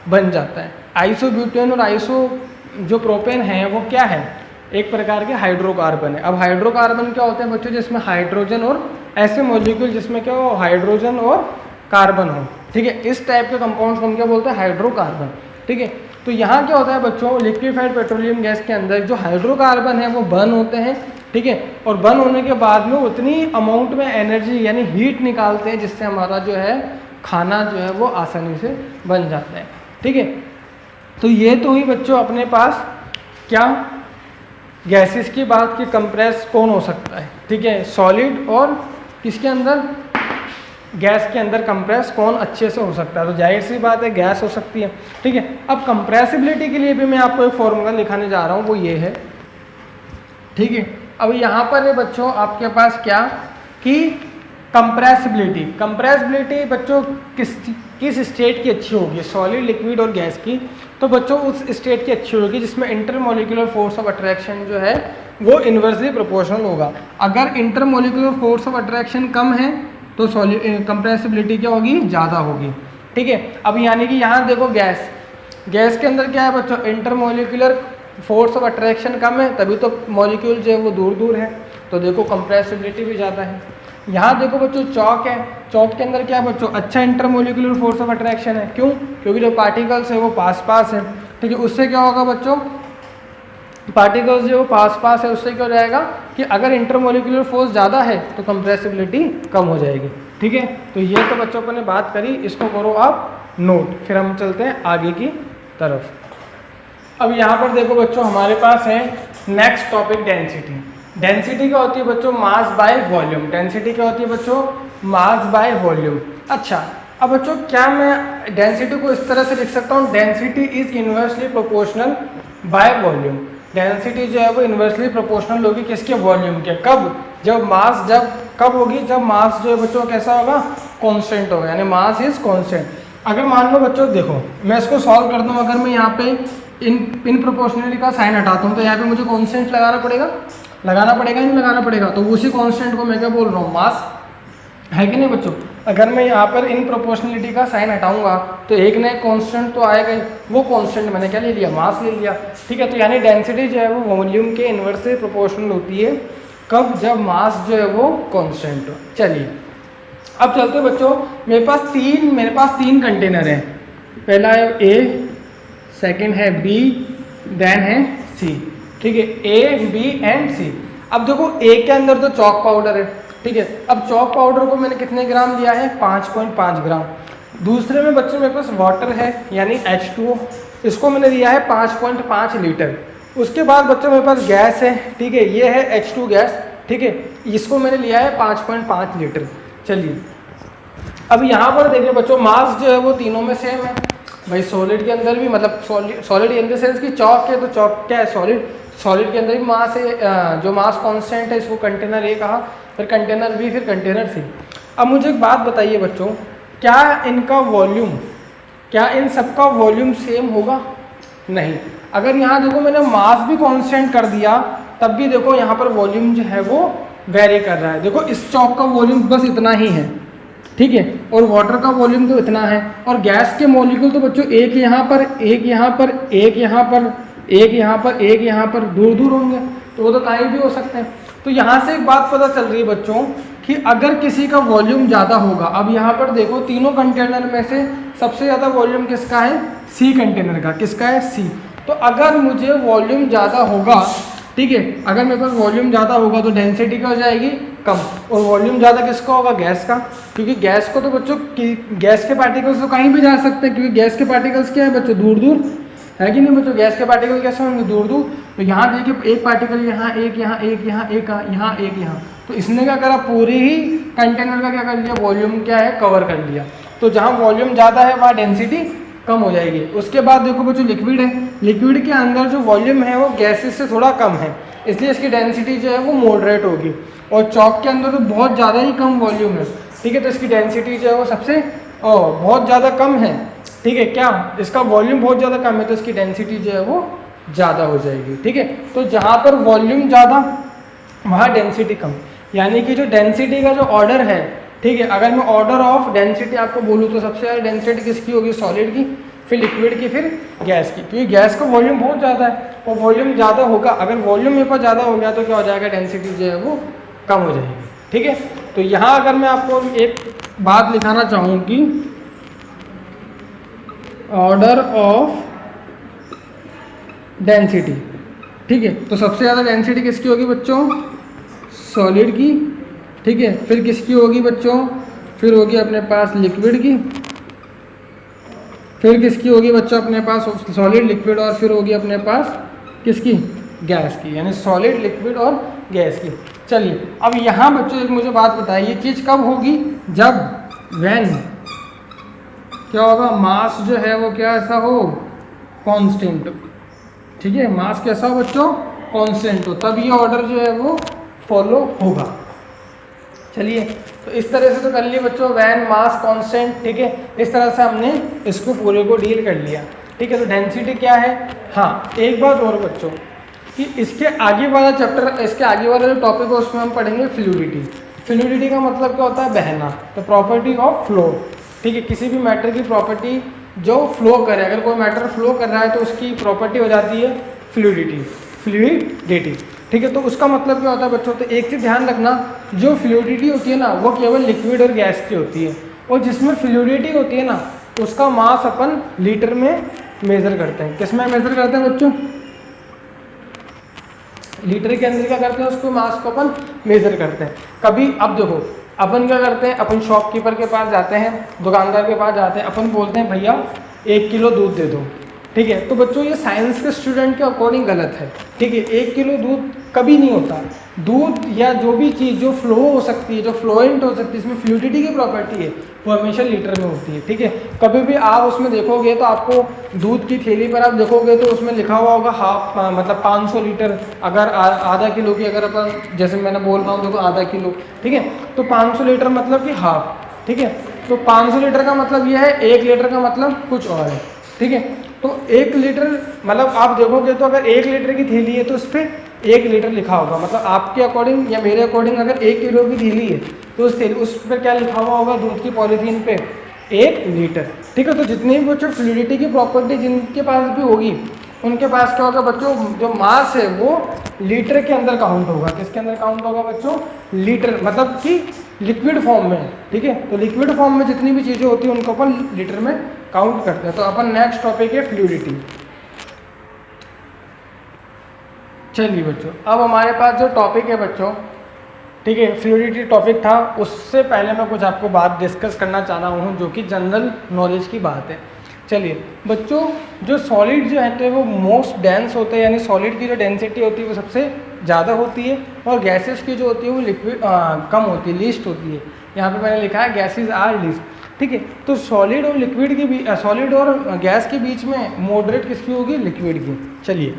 Speaker 1: बन जाता है। आइसोब्यूटेन और जो प्रोपेन है वो क्या है, एक प्रकार के हाइड्रोकार्बन है। अब हाइड्रोकार्बन क्या होते हैं बच्चों, जिसमें हाइड्रोजन और ऐसे मॉलिक्यूल जिसमें क्या हो, हाइड्रोजन और कार्बन हो। ठीक है, इस टाइप के कंपाउंड्स को हम क्या बोलते हैं, हाइड्रोकार्बन। ठीक है, तो यहाँ क्या होता है बच्चों, लिक्विफाइड पेट्रोलियम गैस के अंदर जो हाइड्रोकार्बन है वो बर्न होते हैं। ठीक है, और बर्न होने के बाद में उतनी अमाउंट में एनर्जी यानी हीट निकालते हैं जिससे हमारा जो है खाना जो है वो आसानी से बन जाता है। ठीक है, तो ये तो ही बच्चों अपने पास क्या गैसेस की बात की, कंप्रेस कौन हो सकता है। ठीक है, सॉलिड और किसके अंदर, गैस के अंदर कंप्रेस कौन अच्छे से हो सकता है, तो जाहिर सी बात है गैस हो सकती है। ठीक है, अब कंप्रेसिबिलिटी के लिए भी मैं आपको एक फॉर्मूला लिखाने जा रहा हूँ, वो ये है। ठीक है, अब यहाँ पर है बच्चों आपके पास क्या कि कंप्रेसिबिलिटी बच्चों किस स्टेट की अच्छी होगी, सॉलिड, लिक्विड और गैस की। तो बच्चों उस स्टेट की अच्छी होगी जिसमें इंटरमोलिकुलर फोर्स ऑफ अट्रैक्शन जो है वो इन्वर्सली प्रोपोर्शनल होगा। अगर इंटरमोलिकुलर फोर्स ऑफ अट्रैक्शन कम है तो कंप्रेसिबिलिटी क्या होगी, ज़्यादा होगी। ठीक है, अब यानी कि यहाँ देखो गैस के अंदर क्या है बच्चों, इंटरमोलिकुलर फोर्स ऑफ अट्रैक्शन कम है, तभी तो मॉलिक्यूल जो है वो दूर दूर है, तो देखो कंप्रेसिबिलिटी भी ज़्यादा है। यहाँ देखो बच्चों चॉक है, चॉक के अंदर क्या है बच्चों, अच्छा इंटरमोलिकुलर फोर्स ऑफ अट्रैक्शन है। क्यों, क्योंकि जो पार्टिकल्स है वो पास है। ठीक है, उससे क्या होगा बच्चों, पार्टिकल्स जो पास है, उससे क्या हो जाएगा कि अगर इंटरमोलिकुलर फोर्स ज़्यादा है तो कंप्रेसिबिलिटी कम हो जाएगी। ठीक है, तो ये तो बच्चों को ने बात करी, इसको करो आप नोट। फिर हम चलते हैं आगे की तरफ। अब यहाँ पर देखो बच्चों हमारे पास है नेक्स्ट टॉपिक डेंसिटी। डेंसिटी क्या होती है बच्चों, मास बाय वॉल्यूम। डेंसिटी क्या होती है बच्चों, मास बाय वॉल्यूम। अच्छा, अब बच्चों क्या मैं डेंसिटी को इस तरह से लिख सकता हूँ, density is inversely proportional by volume. Density जो है वो इन्वर्सली प्रोपोर्शनल होगी किसके, वॉल्यूम के। कब, कब होगी, जब मास जो है बच्चों कैसा होगा, कांस्टेंट होगा, यानी मास इज कांस्टेंट। अगर मान लो बच्चों देखो मैं इसको सॉल्व कर दूँ, अगर मैं यहाँ पे इन प्रोपोर्शनली का साइन हटाता हूँ तो यहाँ पे मुझे कांस्टेंट लगाना पड़ेगा। लगाना पड़ेगा नहीं लगाना पड़ेगा, तो उसी कांस्टेंट को मैं क्या बोल रहा हूँ, मास, है कि नहीं बच्चों। अगर मैं यहाँ पर इन प्रोपोर्शनलिटी का साइन हटाऊंगा तो एक ना एक कांस्टेंट तो आएगा ही, वो कांस्टेंट मैंने क्या ले लिया, मास ले लिया, ठीक है। तो यानी डेंसिटी जो है वो वॉल्यूम के इन्वर्सली प्रोपोर्शनल होती है, कब, जब मास जो है वो कांस्टेंट हो। चलिए अब चलते हैं बच्चों, मेरे पास तीन कंटेनर हैं, पहला है ए, सेकंड है बी, देन है सी, ठीक है, ए बी एंड सी। अब देखो ए के अंदर तो चॉक पाउडर है, ठीक है। अब चॉक पाउडर को मैंने कितने ग्राम लिया है, 5.5 ग्राम। दूसरे में बच्चों मेरे पास वाटर है यानी H2O, इसको मैंने लिया है 5.5 लीटर। उसके बाद बच्चों मेरे पास गैस है, ठीक है, ये है H2 गैस, ठीक है, इसको मैंने लिया है 5.5 लीटर। चलिए अब यहाँ पर देखिए बच्चों, मास जो है वो तीनों में सेम है भाई, सॉलिड के अंदर भी, मतलब सॉलिड इन द सेंस कि चॉक है तो चॉक क्या है, सॉलिड के अंदर भी मास है, जो मास कांस्टेंट है इसको कंटेनर ए कहा, फिर कंटेनर बी, फिर कंटेनर सी। अब मुझे एक बात बताइए बच्चों, क्या इनका वॉल्यूम, क्या इन सबका वॉल्यूम सेम होगा, नहीं। अगर यहाँ देखो मैंने मास भी कांस्टेंट कर दिया तब भी देखो यहाँ पर वॉल्यूम जो है वो वेरी कर रहा है। देखो इस चॉक का वॉल्यूम बस इतना ही है, ठीक है, और वाटर का वॉल्यूम तो इतना है, और गैस के मॉलिक्यूल तो बच्चों एक यहाँ पर, एक यहाँ पर, एक यहाँ पर, एक यहाँ पर, एक यहाँ पर, दूर दूर होंगे, तो वो तो कहीं भी हो सकते हैं। तो यहाँ से एक बात पता चल रही है बच्चों कि अगर किसी का वॉल्यूम ज़्यादा होगा, अब यहाँ पर देखो तीनों कंटेनर में से सबसे ज़्यादा वॉल्यूम किसका है, सी कंटेनर का, किसका है, सी। तो अगर मुझे वॉल्यूम ज़्यादा होगा, ठीक है, अगर मेरे पास वॉल्यूम ज़्यादा होगा तो डेंसिटी क्या हो जाएगी, कम, और वॉल्यूम ज़्यादा किसका होगा, गैस का, क्योंकि गैस को तो बच्चों गैस के पार्टिकल्स तो कहीं भी जा सकते हैं, क्योंकि गैस के पार्टिकल्स क्या है बच्चों, दूर दूर, है कि नहीं बच्चों, गैस के पार्टिकल कैसे होंगे, दूर दूर। तो यहाँ देखिए एक पार्टिकल यहाँ, एक यहाँ, एक यहाँ, एक यहाँ, एक यहाँ, तो इसने क्या करा, पूरी ही कंटेनर का क्या कर लिया, वॉल्यूम क्या है, कवर कर लिया। तो जहाँ वॉल्यूम ज़्यादा है वहाँ डेंसिटी कम हो जाएगी। उसके बाद देखो बच्चों लिक्विड है, लिक्विड के अंदर जो वॉल्यूम है वो गैसेस से थोड़ा कम है, इसलिए इसकी डेंसिटी जो है वो मॉडरेट होगी, और चॉक के अंदर तो बहुत ज़्यादा ही कम वॉल्यूम है, ठीक है, तो इसकी डेंसिटी जो है वो सबसे बहुत ज़्यादा कम है, ठीक है, क्या इसका वॉल्यूम बहुत ज़्यादा कम है तो इसकी डेंसिटी जो है वो ज़्यादा हो जाएगी, ठीक है। तो जहाँ पर वॉल्यूम ज़्यादा वहाँ डेंसिटी कम, यानी कि जो डेंसिटी का जो ऑर्डर है, ठीक है, अगर मैं ऑर्डर ऑफ डेंसिटी आपको बोलूँ तो सबसे ज़्यादा डेंसिटी किसकी होगी, सॉलिड की, फिर लिक्विड की, फिर गैस की, क्योंकि गैस का वॉल्यूम बहुत ज़्यादा है और वॉल्यूम ज़्यादा होगा, अगर वॉल्यूम मेरे पास ज़्यादा हो गया तो क्या हो जाएगा, डेंसिटी जो है वो कम हो जाएगी, ठीक है। तो यहाँ अगर मैं आपको एक बात लिखाना चाहूँ कि ऑर्डर ऑफ डेंसिटी, ठीक है, तो सबसे ज़्यादा डेंसिटी किसकी होगी बच्चों, सॉलिड की, ठीक है, फिर किसकी होगी बच्चों, फिर होगी अपने पास लिक्विड की, फिर किसकी होगी बच्चों अपने पास, सॉलिड, लिक्विड, और फिर होगी अपने पास किसकी, गैस की, यानी सॉलिड, लिक्विड और गैस की। चलिए अब यहाँ बच्चों एक मुझे बात बताइए, ये चीज़ कब होगी, जब व्हेन क्या होगा, मास जो है वो क्या ऐसा हो, कांस्टेंट, ठीक है, मास कैसा हो बच्चों, कांस्टेंट हो, तब ये ऑर्डर जो है वो फॉलो होगा। चलिए तो इस तरह से तो कर लिए बच्चों, व्हेन मास कांस्टेंट, ठीक है, इस तरह से हमने इसको पूरे को डील कर लिया, ठीक है। तो डेंसिटी क्या है, हाँ एक बात और बच्चों कि इसके आगे वाला चैप्टर, इसके आगे वाला जो टॉपिक है उसमें हम पढ़ेंगे फ्लूइडिटी। फ्लूइडिटी का मतलब क्या होता है, बहना, तो प्रॉपर्टी ऑफ फ्लो, ठीक है, किसी भी मैटर की प्रॉपर्टी जो फ्लो करे, अगर कोई मैटर फ्लो कर रहा है तो उसकी प्रॉपर्टी हो जाती है फ्लूइडिटी, ठीक है। तो उसका मतलब क्या होता है बच्चों, तो एक चीज़ ध्यान रखना, जो फ्लूइडिटी होती है ना वो केवल लिक्विड और गैस की होती है, और जिसमें फ्लूइडिटी होती है ना उसका मास अपन लीटर में मेज़र करते हैं। किस में मेज़र करते हैं बच्चों, लीटर के अंदर क्या करते हैं, उसको मास को अपन मेज़र करते हैं। कभी अब देखो अपन क्या करते हैं, अपन शॉपकीपर के पास जाते हैं, दुकानदार के पास जाते हैं, अपन बोलते हैं भैया 1 किलो दूध दे दो, ठीक है। तो बच्चों ये साइंस के स्टूडेंट के अकॉर्डिंग गलत है, ठीक है, 1 किलो दूध कभी नहीं होता। दूध या जो भी चीज़ जो फ्लो हो सकती है, जो फ्लोएंट हो सकती है, इसमें फ्लूइडिटी की प्रॉपर्टी है, वो हमेशा लीटर में होती है, ठीक है। कभी भी आप उसमें देखोगे तो आपको दूध की थैली पर आप देखोगे तो उसमें लिखा हुआ होगा हाफ, मतलब 500 लीटर, अगर आधा किलो की अगर अपन, जैसे मैंने बोल रहा हूँ देखो आधा किलो, ठीक है, तो 500 लीटर मतलब कि हाफ, ठीक है। तो 500 लीटर का मतलब ये है, 1 लीटर का मतलब कुछ और है, ठीक है। तो 1 लीटर मतलब आप देखोगे तो अगर 1 लीटर की थैली है तो उस पर 1 लीटर लिखा होगा, मतलब आपके अकॉर्डिंग या मेरे अकॉर्डिंग अगर 1 किलो की थैली है तो उस पर क्या लिखा हुआ होगा दूध की पॉलीथीन पे 1 लीटर। ठीक है, तो जितनी भी बच्चों फ्लूइडिटी की प्रॉपर्टी जिनके पास भी होगी उनके पास क्या होगा बच्चों, जो मास है वो लीटर के अंदर काउंट होगा। किसके अंदर काउंट होगा बच्चों, लीटर, मतलब कि लिक्विड फॉर्म में। ठीक है, तो लिक्विड फॉर्म में जितनी भी चीज़ें होती हैं उनको अपन लीटर में काउंट करते हैं। तो अपन नेक्स्ट टॉपिक है फ्लूइडिटी। चलिए बच्चों, अब हमारे पास जो टॉपिक है बच्चों, ठीक है, फ्लूइडिटी टॉपिक था, उससे पहले मैं कुछ आपको बात डिस्कस करना चाह रहा हूँ जो कि जनरल नॉलेज की बात है। चलिए बच्चों, जो सॉलिड जो है वो मोस्ट डेंस होते हैं, यानी सॉलिड की जो डेंसिटी होती है वो सबसे ज़्यादा होती है, और गैसेस की जो होती है वो लिक्विड कम होती है, लीस्ट होती है। यहाँ पे मैंने लिखा है गैसेस आर लीस्ट। ठीक है, तो सॉलिड और लिक्विड के बीच, सॉलिड और गैस के बीच में मॉडरेट किसकी होगी, लिक्विड की। चलिए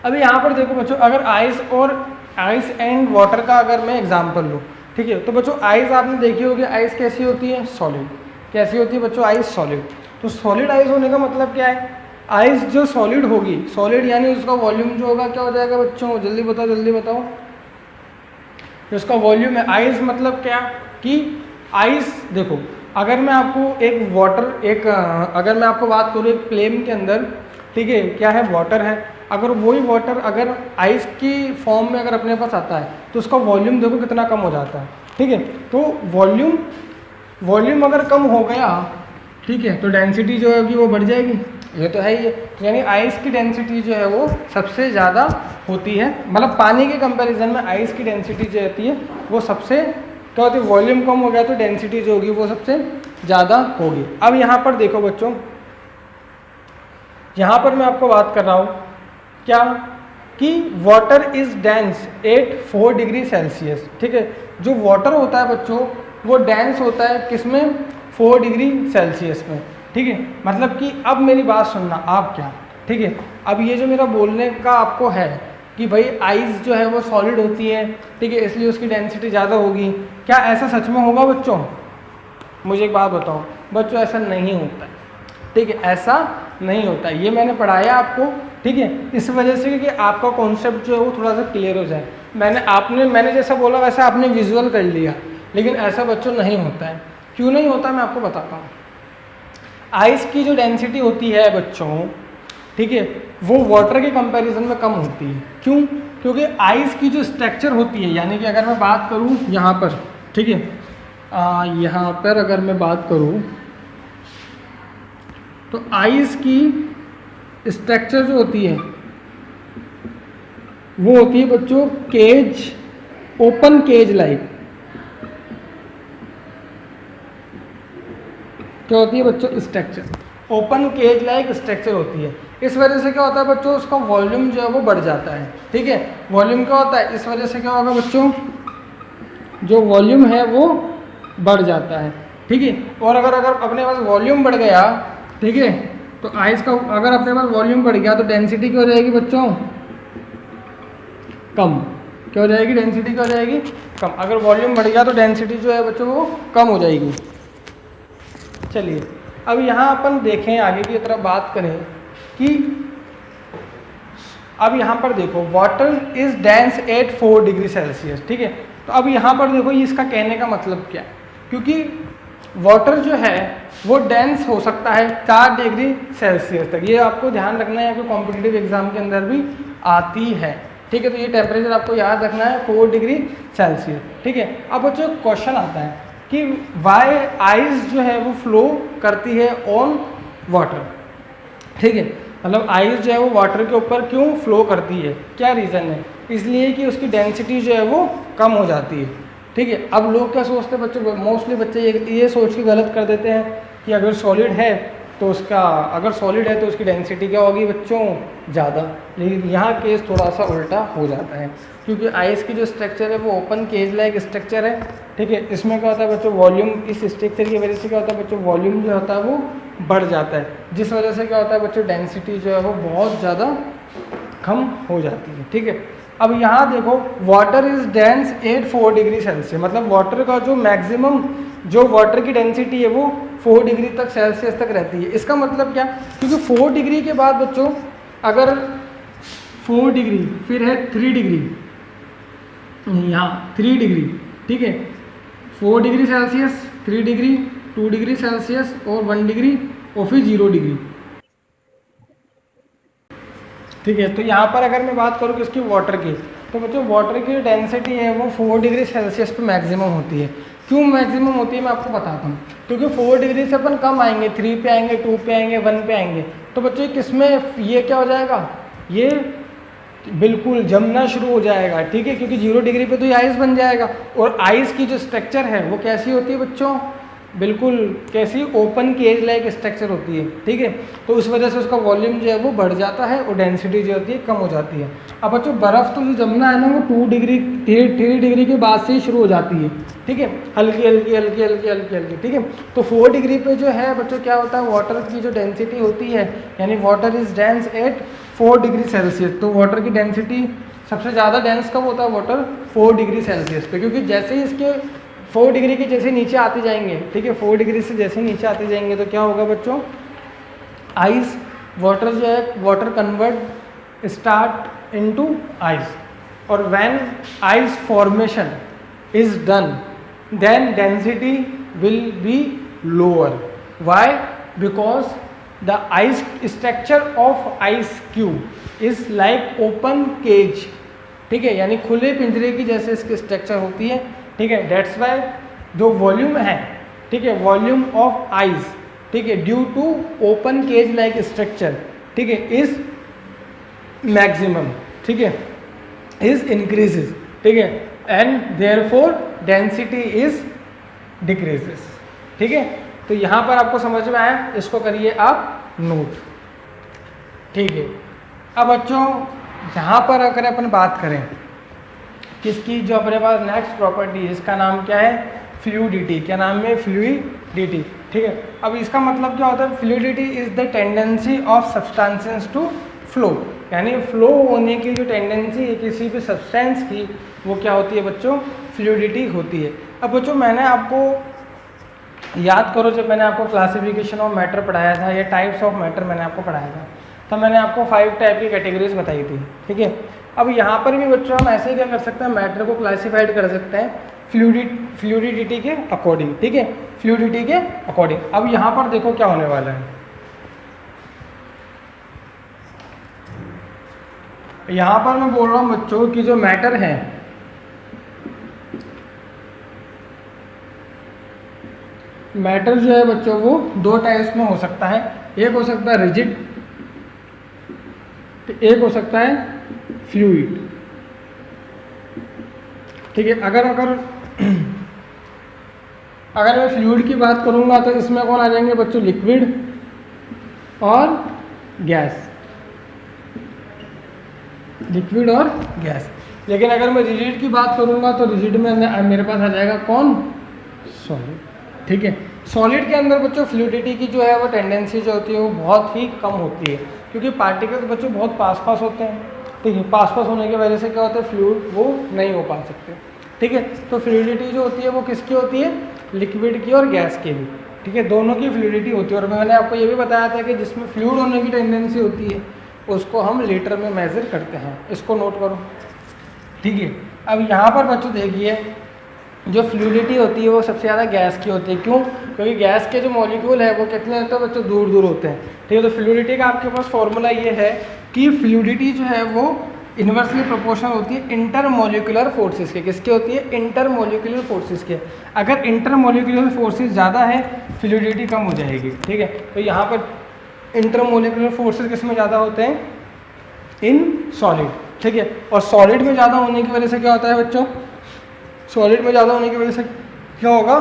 Speaker 1: अभी यहाँ पर देखो बच्चों, अगर आइस एंड वाटर का अगर मैं एग्जांपल लूँ, ठीक है, तो बच्चों आइस आपने देखी होगी, आइस कैसी होती है, सॉलिड। कैसी होती है बच्चों, आइस सॉलिड। तो सॉलिड आइस होने का मतलब क्या है, आइस जो सॉलिड होगी, सॉलिड यानी उसका वॉल्यूम जो होगा क्या हो जाएगा बच्चों, जल्दी बताओ जल्दी बताओ। उसका वॉल्यूम है, आइस मतलब क्या कि आइस, देखो अगर मैं आपको अगर मैं आपको बात करूँ एक फ्लेम के अंदर, ठीक है, क्या है, वाटर है, अगर वही वाटर अगर आइस की फॉर्म में अगर अपने पास आता है तो उसका वॉल्यूम देखो कितना कम हो जाता है। ठीक है, तो वॉल्यूम अगर कम हो गया, ठीक है, तो डेंसिटी जो होगी वो बढ़ जाएगी, ये तो है ही है। तो यानी आइस की डेंसिटी जो है वो सबसे ज़्यादा होती है, मतलब पानी के कंपैरिजन में आइस की डेंसिटी जो होती है वो सबसे क्या होती है, वॉल्यूम कम हो गया तो डेंसिटी जो होगी वो सबसे ज़्यादा होगी। अब यहाँ पर देखो बच्चों, यहाँ पर मैं आपको बात कर रहा हूँ क्या कि water is dense at 4 degree Celsius. ठीक है, जो वाटर होता है बच्चों वो डेंस होता है किसमें, 4 डिग्री सेल्सियस में। ठीक है, मतलब कि अब मेरी बात सुनना आप क्या, ठीक है, अब ये जो मेरा बोलने का आपको है कि भाई आइस जो है वो सॉलिड होती है, ठीक है, इसलिए उसकी डेंसिटी ज़्यादा होगी, क्या ऐसा सच में होगा बच्चों, मुझे एक बात बताओ बच्चों, ऐसा नहीं होता है। ठीक है, ऐसा नहीं होता, ये मैंने पढ़ाया आपको। ठीक है, इस वजह से कि आपका कॉन्सेप्ट जो है वो थोड़ा सा क्लियर हो जाए। मैंने जैसा बोला वैसा आपने विजुअल कर लिया, लेकिन ऐसा बच्चों नहीं होता है। क्यों नहीं होता मैं आपको बताता हूँ। आइस की जो डेंसिटी होती है बच्चों, ठीक है, वो वाटर के कंपैरिजन में कम होती है। क्यों, क्योंकि आइस की जो स्ट्रक्चर होती है, यानी कि अगर मैं बात करूँ यहाँ पर, ठीक है, यहाँ पर अगर मैं बात करूँ तो आइस की स्ट्रक्चर जो होती है वो होती है बच्चों केज, ओपन केज लाइक। क्या होती है बच्चों, structure, open cage like structure होती है। इस वजह से क्या होता है बच्चों, उसका वॉल्यूम जो है वो बढ़ जाता है। ठीक है, वॉल्यूम क्या होता है, इस वजह से क्या होगा बच्चों, जो वॉल्यूम है वो बढ़ जाता है। ठीक है, और अगर अपने पास वॉल्यूम बढ़ गया, ठीक है, तो आइस का अगर अपने पास वॉल्यूम बढ़ गया तो डेंसिटी क्या हो जाएगी बच्चों, कम। क्या हो जाएगी, डेंसिटी क्या हो जाएगी, कम। अगर वॉल्यूम बढ़ गया तो डेंसिटी जो है बच्चों वो कम हो जाएगी। चलिए अब यहाँ अपन देखें, आगे की तरफ बात करें कि अब यहाँ पर देखो water is dense at 4 degree Celsius. ठीक है, तो अब यहाँ पर देखो ये इसका कहने का मतलब क्या है, क्योंकि वाटर जो है वो डेंस हो सकता है 4 डिग्री सेल्सियस तक। ये आपको ध्यान रखना है, आपको कॉम्पिटिटिव एग्जाम के अंदर भी आती है। ठीक है, तो ये टेम्परेचर आपको याद रखना है 4 डिग्री सेल्सियस। ठीक है, अब बच्चों क्वेश्चन आता है कि वाई आइस जो है वो फ्लो करती है ऑन वाटर। ठीक है, मतलब आइस जो है वो वाटर के ऊपर क्यों फ्लो करती है, क्या रीज़न है, इसलिए कि उसकी डेंसिटी जो है वो कम हो जाती है। ठीक है, अब लोग क्या सोचते हैं बच्चों, मोस्टली बच्चे ये सोच के गलत कर देते हैं कि अगर सॉलिड है तो उसकी डेंसिटी क्या होगी बच्चों, ज़्यादा। लेकिन यहाँ केस थोड़ा सा उल्टा हो जाता है, क्योंकि आइस की जो स्ट्रक्चर है वो ओपन केज लाइक स्ट्रक्चर है। ठीक है, इसमें क्या होता है बच्चों, वॉल्यूम, इस स्ट्रक्चर की वजह से क्या होता है बच्चों, वॉल्यूम जो होता है वो बढ़ जाता है, जिस वजह से क्या होता है बच्चों, डेंसिटी जो है वो बहुत ज़्यादा कम हो जाती है। ठीक है, अब यहाँ देखो water is dense at 4 degree Celsius, मतलब वाटर का जो मैक्सिमम जो वाटर की डेंसिटी है वो 4 डिग्री तक सेल्सियस तक रहती है। इसका मतलब क्या, क्योंकि 4 डिग्री के बाद बच्चों अगर 4 डिग्री, फिर है 3 डिग्री, यहाँ 3 डिग्री, ठीक है, 4 degree Celsius, 3 degree, 2 degree Celsius और 1 डिग्री और फिर 0 डिग्री, ठीक है। तो यहाँ पर अगर मैं बात करूँ किसकी, वाटर की, तो बच्चों वाटर की डेंसिटी है वो 4 डिग्री सेल्सियस पे मैक्सिमम होती है। क्यों मैक्सिमम होती है मैं आपको बताता हूँ, क्योंकि 4 डिग्री से अपन कम आएंगे, 3 पे आएंगे, 2 पे आएंगे, 1 पे आएंगे, तो बच्चों किस में ये क्या हो जाएगा, ये बिल्कुल जमना शुरू हो जाएगा, ठीक है, क्योंकि 0 डिग्री पे तो ये आइस बन जाएगा। और आइस की जो स्ट्रक्चर है वो कैसी होती है बच्चों, बिल्कुल कैसी, ओपन केज लाइक स्ट्रक्चर होती है, ठीक है। तो उस वजह से उसका वॉल्यूम जो है वो बढ़ जाता है और डेंसिटी जो होती है कम हो जाती है। अब बच्चों बर्फ़ तो जो जमना है ना वो 2 डिग्री 3 डिग्री के बाद से ही शुरू हो जाती है, ठीक है, हल्की हल्की हल्की हल्की हल्की हल्की, ठीक है। तो 4 डिग्री पे जो है बच्चों क्या होता है, वाटर की जो डेंसिटी होती है, यानी water is dense at 4 degree Celsius. तो वाटर की डेंसिटी सबसे ज़्यादा डेंस कब होता है वाटर, 4 डिग्री सेल्सियस पे, क्योंकि जैसे ही इसके 4 डिग्री के जैसे नीचे आते जाएंगे, ठीक है, 4 डिग्री से जैसे नीचे आते जाएंगे तो क्या होगा बच्चों, आइस वाटर जो है, water convert start into ice, और when ice formation is done then density will be lower. Why, because the ice structure of ice cube is like open cage, ठीक है, यानी खुले पिंजरे की जैसे इसकी स्ट्रक्चर होती है, ठीक है। डेट्स वाई जो वॉल्यूम है, ठीक है, वॉल्यूम ऑफ आइस, ठीक है, due to open cage like structure, ठीक है, इज मैक्सिमम, ठीक है, इज इंक्रीजेस, ठीक है, and therefore density is decreases, ठीक है। तो यहाँ पर आपको समझ में आया, इसको करिए आप नोट, ठीक है। अब बच्चों यहाँ पर अगर अपन बात करें किसकी, जो अपने पास नेक्स्ट प्रॉपर्टी है, इसका नाम क्या है, फ्लूइडिटी। क्या नाम है, फ्लूइडिटी, ठीक है। अब इसका मतलब क्या होता है, fluidity is the tendency of substances to flow, यानी फ्लो होने की जो टेंडेंसी है किसी भी सब्सटेंस की, वो क्या होती है बच्चों, फ्लूइडिटी होती है। अब बच्चों मैंने आपको याद करो, जब मैंने आपको क्लासिफिकेशन ऑफ मैटर पढ़ाया था या टाइप्स ऑफ मैटर मैंने आपको पढ़ाया था, तो मैंने आपको 5 टाइप की कैटेगरीज बताई थी, ठीक है। अब यहाँ पर भी बच्चों हम ऐसे ही क्या कर सकते हैं, मैटर को क्लासीफाइड कर सकते हैं फ्लूइडिटी के अकॉर्डिंग, ठीक है, फ्लूइडिटी के अकॉर्डिंग। अब यहाँ पर देखो क्या होने वाला है, यहाँ पर मैं बोल रहा हूँ बच्चों कि जो मैटर है, मैटर जो है बच्चों वो 2 टाइप्स में हो सकता है। एक हो सकता है रिजिड, एक हो सकता है फ्लूइड, ठीक है। अगर मैं फ्लूइड की बात करूंगा तो इसमें कौन आ जाएंगे बच्चों, लिक्विड और गैस, लिक्विड और गैस। लेकिन अगर मैं रिजिड की बात करूंगा तो रिजिड में मेरे पास आ जाएगा कौन, सॉलिड, ठीक है। सॉलिड के अंदर बच्चों फ्लूइडिटी की जो है वो टेंडेंसी जो होती है वो बहुत ही कम होती है, क्योंकि पार्टिकल्स बच्चों बहुत पास होते हैं, ठीक है, पास होने की वजह से क्या होता है, फ्लूइड वो नहीं हो पा सकते, ठीक है। तो फ्लूइडिटी जो होती है वो किसकी होती है, लिक्विड की और गैस की भी, ठीक है, दोनों की फ्लूइडिटी होती है। और मैंने आपको ये भी बताया था कि जिसमें फ्लूइड होने की टेंडेंसी होती है उसको हम लीटर में मेजर करते हैं, इसको नोट करो, ठीक है। अब यहाँ पर बच्चों देखिए, जो फ्लूइडिटी होती है वो सबसे ज़्यादा गैस की होती है। क्यों, क्योंकि गैस के जो मॉलिक्यूल है वो कितने होते हैं बच्चों, दूर दूर होते हैं, ठीक है। तो फ्लूइडिटी का आपके पास फॉर्मूला ये है कि फ्लूइडिटी जो है वो इन्वर्सली प्रोपोर्शनल होती है इंटरमोलिकुलर फोर्सेस के। किसके होती है, इंटरमोलिकुलर फोर्सेस के। अगर इंटरमोलिकुलर फोर्सेस ज़्यादा है फ्लूइडिटी कम हो जाएगी, ठीक है। तो यहाँ पर इंटरमोलिकुलर फोर्सेस किस में ज़्यादा होते हैं, इन सॉलिड, ठीक है। और सॉलिड में ज़्यादा होने की वजह से क्या होता है बच्चों, सॉलिड में ज़्यादा होने की वजह से क्या होगा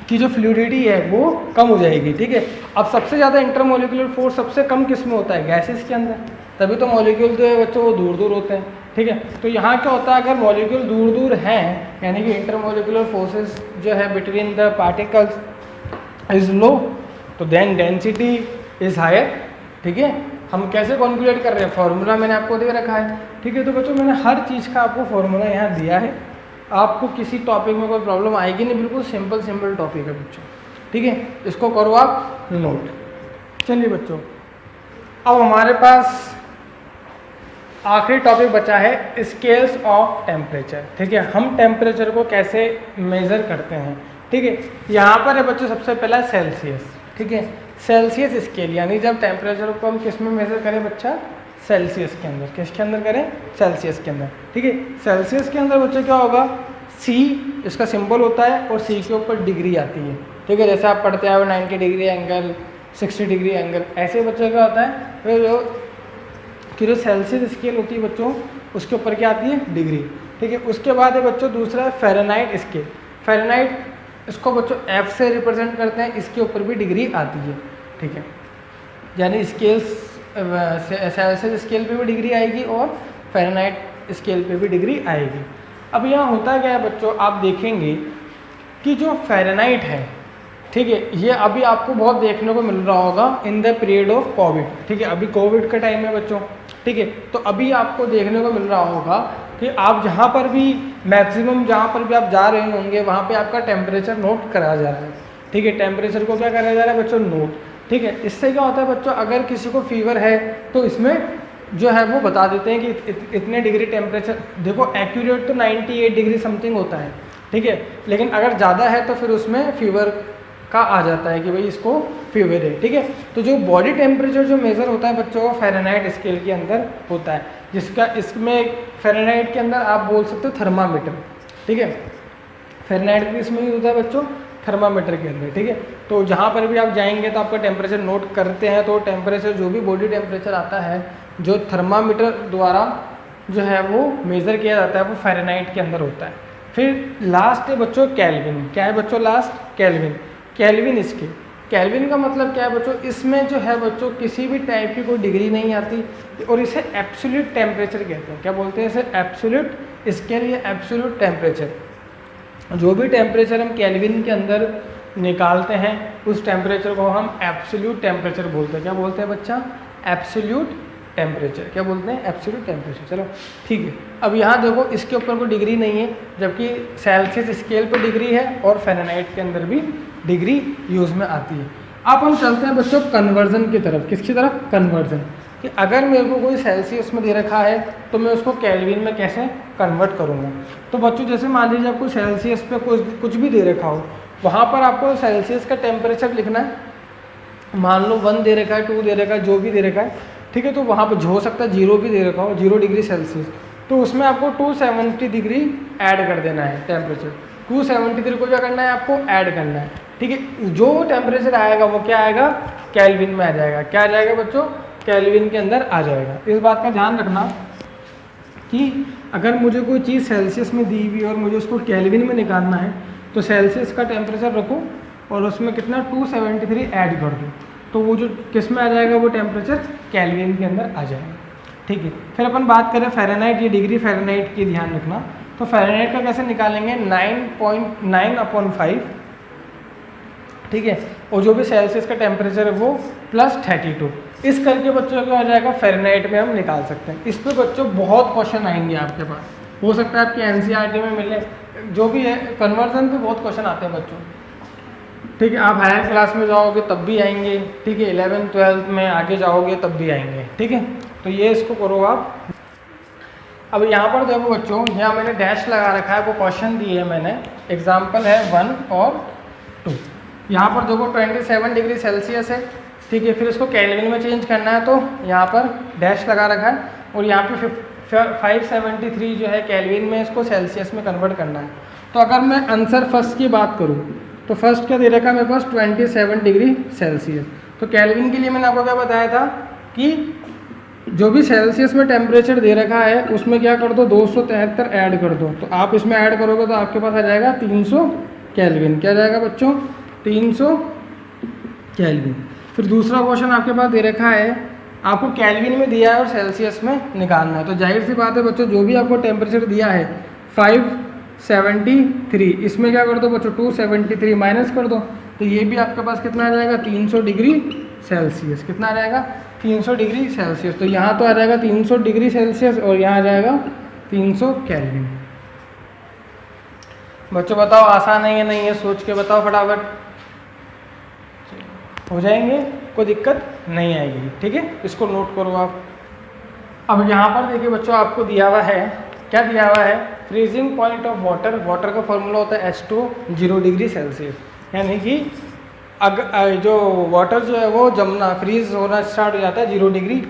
Speaker 1: कि जो फ्लूइडिटी है वो कम हो जाएगी, ठीक है। अब सबसे ज़्यादा इंटरमोलिकुलर फोर्स सबसे कम किस में होता है, गैसेस के अंदर, तभी तो मॉलिक्यूल जो है बच्चों वो दूर दूर होते हैं, ठीक है। तो यहाँ क्या होता है, अगर मॉलिक्यूल दूर दूर हैं, यानी कि इंटरमोलिकुलर फोर्सेस जो है between the particles is low, तो देन डेंसिटी इज हायर, ठीक है। हम कैसे कॉन्क्लूड कर रहे हैं, फॉर्मूला मैंने आपको दे रखा है, ठीक है। तो बच्चों मैंने हर चीज़ का आपको फॉर्मूला यहाँ दिया है, आपको किसी टॉपिक में कोई प्रॉब्लम आएगी नहीं, बिल्कुल सिंपल टॉपिक है बच्चों, ठीक है। इसको करो आप नोट। चलिए बच्चों, अब हमारे पास आखिरी टॉपिक बचा है स्केल्स ऑफ टेम्परेचर। ठीक है, हम टेम्परेचर को कैसे मेज़र करते हैं। ठीक है, यहाँ पर है बच्चों सबसे पहला सेल्सियस। ठीक है, सेल्सियस स्केल, यानी जब टेम्परेचर को हम किस में मेज़र करें बच्चा, सेल्सियस के अंदर। किसके अंदर करें, सेल्सियस के अंदर। ठीक है, सेल्सियस के अंदर बच्चों क्या होगा, सी इसका सिंबल होता है और सी के ऊपर डिग्री आती है। ठीक है, जैसे आप पढ़ते आए 90 डिग्री एंगल, 60 डिग्री एंगल, ऐसे बच्चों क्या होता है कि जो सेल्सियस स्केल होती है बच्चों, उसके ऊपर क्या आती है, डिग्री। ठीक है, उसके बाद है बच्चों दूसरा है फ़ारेनहाइट स्केल। फ़ारेनहाइट इसको बच्चों एफ से रिप्रेजेंट करते हैं, इसके ऊपर भी डिग्री आती है। ठीक है, यानी स्केल्स सेल्सियस स्केल पे भी डिग्री आएगी और फ़ारेनहाइट स्केल पे भी डिग्री आएगी। अब यहाँ होता क्या है बच्चों, आप देखेंगे कि जो फ़ारेनहाइट है, ठीक है, ये अभी आपको बहुत देखने को मिल रहा होगा in the period of Covid. ठीक है, अभी कोविड का टाइम है बच्चों। ठीक है, तो अभी आपको देखने को मिल रहा होगा कि आप जहाँ पर भी मैक्सिमम जहाँ पर भी आप जा रहे होंगे वहाँ पे आपका टेम्परेचर नोट करा जा रहा है। ठीक है, टेम्परेचर को क्या करा जा रहा है बच्चों, नोट। ठीक है, इससे क्या होता है बच्चों, अगर किसी को फीवर है तो इसमें जो है वो बता देते हैं कि इतने डिग्री टेम्परेचर। देखो एक्यूरेट तो 98 डिग्री समथिंग होता है। ठीक है, लेकिन अगर ज़्यादा है तो फिर उसमें फीवर का आ जाता है कि भाई इसको फीवर है। ठीक है, तो जो बॉडी टेम्परेचर जो मेज़र होता है बच्चों, फ़ारेनहाइट स्केल के अंदर होता है, जिसका इसमें फ़ारेनहाइट के अंदर आप बोल सकते हो थर्मामीटर। ठीक है, फ़ारेनहाइट भी इसमें यूज होता है बच्चों, थर्मामीटर के अंदर। ठीक है, तो जहाँ पर भी आप जाएंगे तो आपका टेम्परेचर नोट करते हैं, तो टेम्परेचर जो भी बॉडी टेम्परेचर आता है जो थर्मामीटर द्वारा जो है वो मेज़र किया जाता है, वो फ़ारेनहाइट के अंदर होता है। फिर लास्ट है बच्चों केल्विन। क्या है बच्चों last, kelvin. Kelvin scale, kelvin का मतलब क्या है बच्चों, इसमें जो है बच्चों किसी भी टाइप की कोई डिग्री नहीं आती और इसे एब्सोल्यूट टेम्परेचर कहते हैं। क्या बोलते हैं इसे, एब्सोल्यूट स्केल या एब्सोल्यूट टेम्परेचर। जो भी टेम्परेचर हम केल्विन के अंदर निकालते हैं उस टेम्परेचर को हम एब्सोल्यूट टेम्परेचर बोलते हैं। क्या बोलते हैं बच्चा, एब्सोल्यूट टेम्परेचर। क्या बोलते हैं, एब्सोल्यूट टेम्परेचर। चलो ठीक है, अब यहाँ देखो इसके ऊपर कोई डिग्री नहीं है, जबकि सेल्सियस स्केल पर डिग्री है और फ़ारेनहाइट के अंदर भी डिग्री यूज़ में आती है। अब हम चलते हैं बच्चों कन्वर्जन की तरफ। किसकी तरफ, कन्वर्जन। कि अगर मेरे को कोई सेल्सियस में दे रखा है तो मैं उसको केल्विन में कैसे कन्वर्ट करूँगा। तो बच्चों जैसे मान लीजिए आपको सेल्सियस पे कुछ भी दे रखा हो, वहाँ पर आपको सेल्सियस का टेम्परेचर लिखना है। मान लो 1 दे रखा है, 2 दे रखा है, जो भी दे रखा है। ठीक है, तो वहाँ पर हो सकता है 0 भी दे रखा हो, 0 डिग्री सेल्सियस, तो उसमें आपको 270 डिग्री ऐड कर देना है टेम्परेचर। 273 को क्या करना है, आपको ऐड करना है। ठीक है, जो टेम्परेचर आएगा वो क्या आएगा, केल्विन में आ जाएगा। क्या आ जाएगा बच्चों, केल्विन के अंदर आ जाएगा। इस बात का ध्यान रखना कि अगर मुझे कोई चीज़ सेल्सियस में दी हुई और मुझे उसको केल्विन में निकालना है तो सेल्सियस का टेम्परेचर रखो और उसमें कितना 273 ऐड कर दो, तो वो जो किस में आ जाएगा, वो टेम्परेचर केल्विन के अंदर आ जाएगा। ठीक है, फिर अपन बात करें फ़ारेनहाइट, ये डिग्री फ़ारेनहाइट की ध्यान रखना। तो फ़ारेनहाइट का कैसे निकालेंगे, 9.9/5। ठीक है, और जो भी सेल्सियस का टेम्परेचर है वो +32। इस करके बच्चों क्या हो जाएगा, फ़ारेनहाइट में हम निकाल सकते हैं। इस पर बच्चों बहुत क्वेश्चन आएंगे आपके पास, हो सकता है आपके एनसीईआरटी में मिले, जो भी है कन्वर्जन पे बहुत क्वेश्चन आते हैं बच्चों। ठीक है, आप हायर क्लास में जाओगे तब भी आएंगे। ठीक है, 11th 12th में आगे जाओगे तब भी आएंगे। ठीक है, तो ये इसको करो आप। अब यहाँ पर देखो बच्चों, यहाँ मैंने डैश लगा रखा है, वो क्वेश्चन दिए है मैंने, एग्जाम्पल है 1 और 2। यहाँ पर देखो 27 डिग्री सेल्सियस है। ठीक है, फिर इसको केल्विन में चेंज करना है तो यहाँ पर डैश लगा रखा है और यहाँ पे 573 जो है केल्विन में, इसको सेल्सियस में कन्वर्ट करना है। तो अगर मैं आंसर फर्स्ट की बात करूँ तो फर्स्ट क्या दे रखा है मेरे पास, 27 डिग्री सेल्सियस। तो केल्विन के लिए मैंने आपको क्या बताया था कि जो भी सेल्सियस में टेम्परेचर दे रखा है उसमें क्या कर दो, 273 ऐड कर दो। तो आप इसमें ऐड करोगे तो आपके पास आ जाएगा 300 केल्विन। क्या जाएगा बच्चों, 300 केल्विन। फिर दूसरा क्वेश्चन आपके पास दे रखा है, आपको केल्विन में दिया है और सेल्सियस में निकालना है। तो जाहिर सी बात है बच्चों, जो भी आपको टेम्परेचर दिया है 573, इसमें क्या कर दो बच्चों, 273 माइनस कर दो, तो ये भी आपके पास कितना आ जाएगा, 300 डिग्री सेल्सियस। कितना आ जाएगा, 300 डिग्री सेल्सियस। तो यहाँ तो आ जाएगा 300 डिग्री सेल्सियस और यहाँ आ जाएगा 300 केल्विन। बच्चों बताओ आसान है या नहीं है, सोच के बताओ फटाफट, हो जाएंगे, कोई दिक्कत नहीं आएगी। ठीक है, इसको नोट करो आप। अब यहाँ पर देखिए बच्चों, आपको दिया हुआ है, क्या दिया हुआ है, freezing point of water. Water का फॉर्मूला होता है H2 0 डिग्री सेल्सियस, यानी कि जो वाटर जो है वो जमना, फ्रीज होना स्टार्ट हो जाता है 0 डिग्री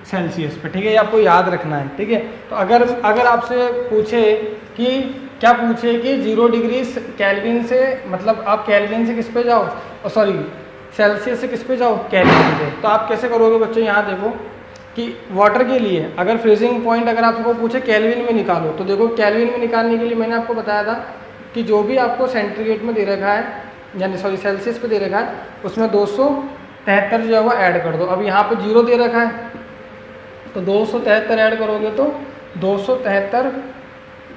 Speaker 1: सेल्सियस पे, ठीक है। ये आपको याद रखना है, ठीक है। तो अगर आपसे पूछे कि क्या पूछे कि 0 डिग्री केल्विन से, मतलब आप केल्विन से किस पे जाओ, सॉरी सेल्सियस से किस पे जाओ, केल्विन पे, तो आप कैसे करोगे बच्चों। यहाँ देखो कि वाटर के लिए अगर फ्रीजिंग पॉइंट अगर आपको पूछे केल्विन में निकालो, तो देखो केल्विन में निकालने के लिए मैंने आपको बताया था कि जो भी आपको सेंटीग्रेड में दे रखा है, यानी सॉरी सेल्सियस पे दे रखा है, उसमें 273 जो है वो ऐड कर दो। अब यहाँ पे 0 दे रखा है, तो 273 ऐड करोगे तो 273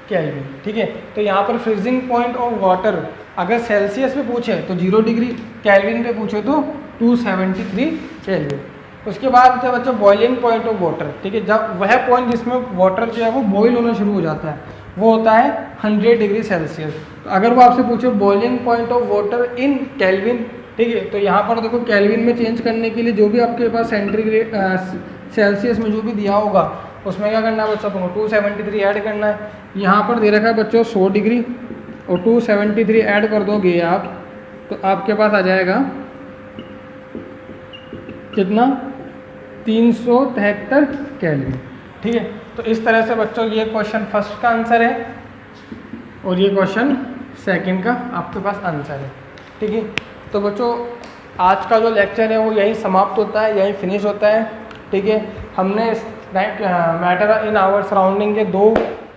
Speaker 1: केल्विन, ठीक है। तो यहाँ पर फ्रीजिंग पॉइंट ऑफ वाटर अगर सेल्सियस पे पूछे तो 0 डिग्री, केल्विन पे पूछे तो 273 केल्विन। उसके बाद जब बच्चों बॉइलिंग पॉइंट ऑफ वाटर, ठीक है, जब वह पॉइंट जिसमें वाटर जो है वो बॉईल होना शुरू हो जाता है, वो होता है 100 डिग्री सेल्सियस। तो अगर वो आपसे पूछे boiling point of water in kelvin, ठीक है, तो यहाँ पर देखो केल्विन में चेंज करने के लिए जो भी आपके पास सेंटीग्रेड सेल्सियस में जो भी दिया होगा उसमें क्या करना है बच्चों, तुमको 273 ऐड करना है। यहाँ पर दे रखा है बच्चों 100 डिग्री, और 273 ऐड कर दोगे आप, तो आपके पास आ जाएगा कितना, 373 केल्विन, ठीक है। तो इस तरह से बच्चों ये क्वेश्चन फर्स्ट का आंसर है, और ये क्वेश्चन सेकंड का आपके पास आंसर है, ठीक है। तो बच्चों आज का जो लेक्चर है वो यही समाप्त होता है, यही फिनिश होता है, ठीक है। हमने मैटर इन आवर सराउंडिंग के 2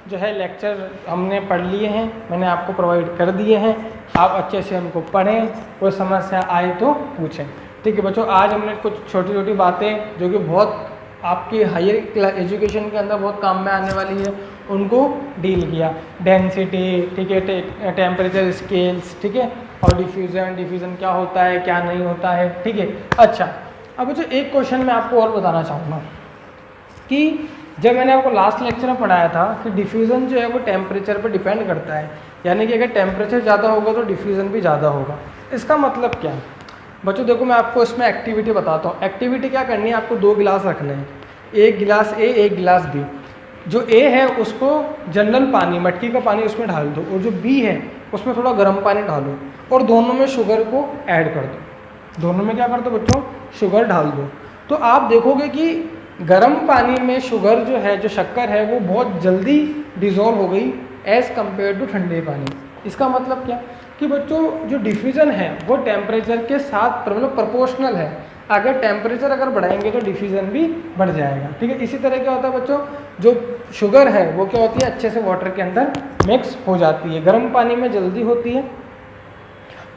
Speaker 1: जो है लेक्चर हमने पढ़ लिए हैं, मैंने आपको प्रोवाइड कर दिए हैं। आप अच्छे से उनको पढ़ें, कोई समस्या आए तो पूछें, ठीक है बच्चों। आज हमने कुछ छोटी छोटी बातें जो कि बहुत आपकी हायर एजुकेशन के अंदर बहुत काम में आने वाली है, उनको डील किया। डेंसिटी, ठीक है, टेम्परेचर स्केल्स, ठीक है, और डिफ्यूज़न क्या होता है, क्या नहीं होता है, ठीक है। अच्छा, अब बच्चों एक क्वेश्चन मैं आपको और बताना चाहूँगा कि जब मैंने आपको लास्ट लेक्चर में पढ़ाया था कि डिफ्यूज़न जो है वो टेम्परेचर पर डिपेंड करता है, यानी कि अगर टेम्परेचर ज़्यादा होगा तो डिफ्यूज़न भी ज़्यादा होगा। इसका मतलब क्या है बच्चों, देखो मैं आपको इसमें एक्टिविटी बताता हूँ। एक्टिविटी क्या करनी है, आपको 2 गिलास रखने हैं, एक गिलास ए, एक गिलास बी। जो ए है उसको जनरल पानी, मटकी का पानी उसमें डाल दो, और जो बी है उसमें थोड़ा गर्म पानी डालो, और दोनों में शुगर को ऐड कर दो। दोनों में क्या कर दो बच्चों, शुगर डाल दो। तो आप देखोगे कि गर्म पानी में शुगर जो है, जो शक्कर है, वो बहुत जल्दी डिज़ोल्व हो गई एज़ कम्पेयर टू ठंडे पानी। इसका मतलब क्या कि बच्चों जो डिफ्यूज़न है वो टेम्परेचर के साथ मतलब प्रोपोर्शनल है। अगर टेम्परेचर अगर बढ़ाएंगे तो डिफ्यूज़न भी बढ़ जाएगा, ठीक है। इसी तरह क्या होता है बच्चों, जो शुगर है वो क्या होती है, अच्छे से वाटर के अंदर मिक्स हो जाती है। गर्म पानी में जल्दी होती है,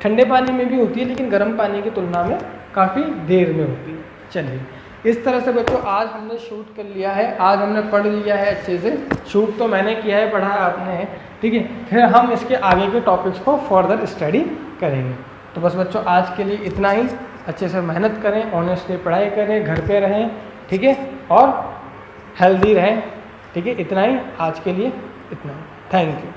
Speaker 1: ठंडे पानी में भी होती है, लेकिन गर्म पानी की तुलना में काफ़ी देर में होती है। चलिए, इस तरह से बच्चों आज हमने शूट कर लिया है, आज हमने पढ़ लिया है अच्छे से। शूट तो मैंने किया है, पढ़ा आपने है, ठीक है। फिर हम इसके आगे के टॉपिक्स को फर्दर स्टडी करेंगे। तो बस बच्चों आज के लिए इतना ही। अच्छे से मेहनत करें, ऑनेस्टली पढ़ाई करें, घर पे रहें, ठीक है, और हेल्दी रहें, ठीक है। इतना ही आज के लिए, इतना ही। Thank you.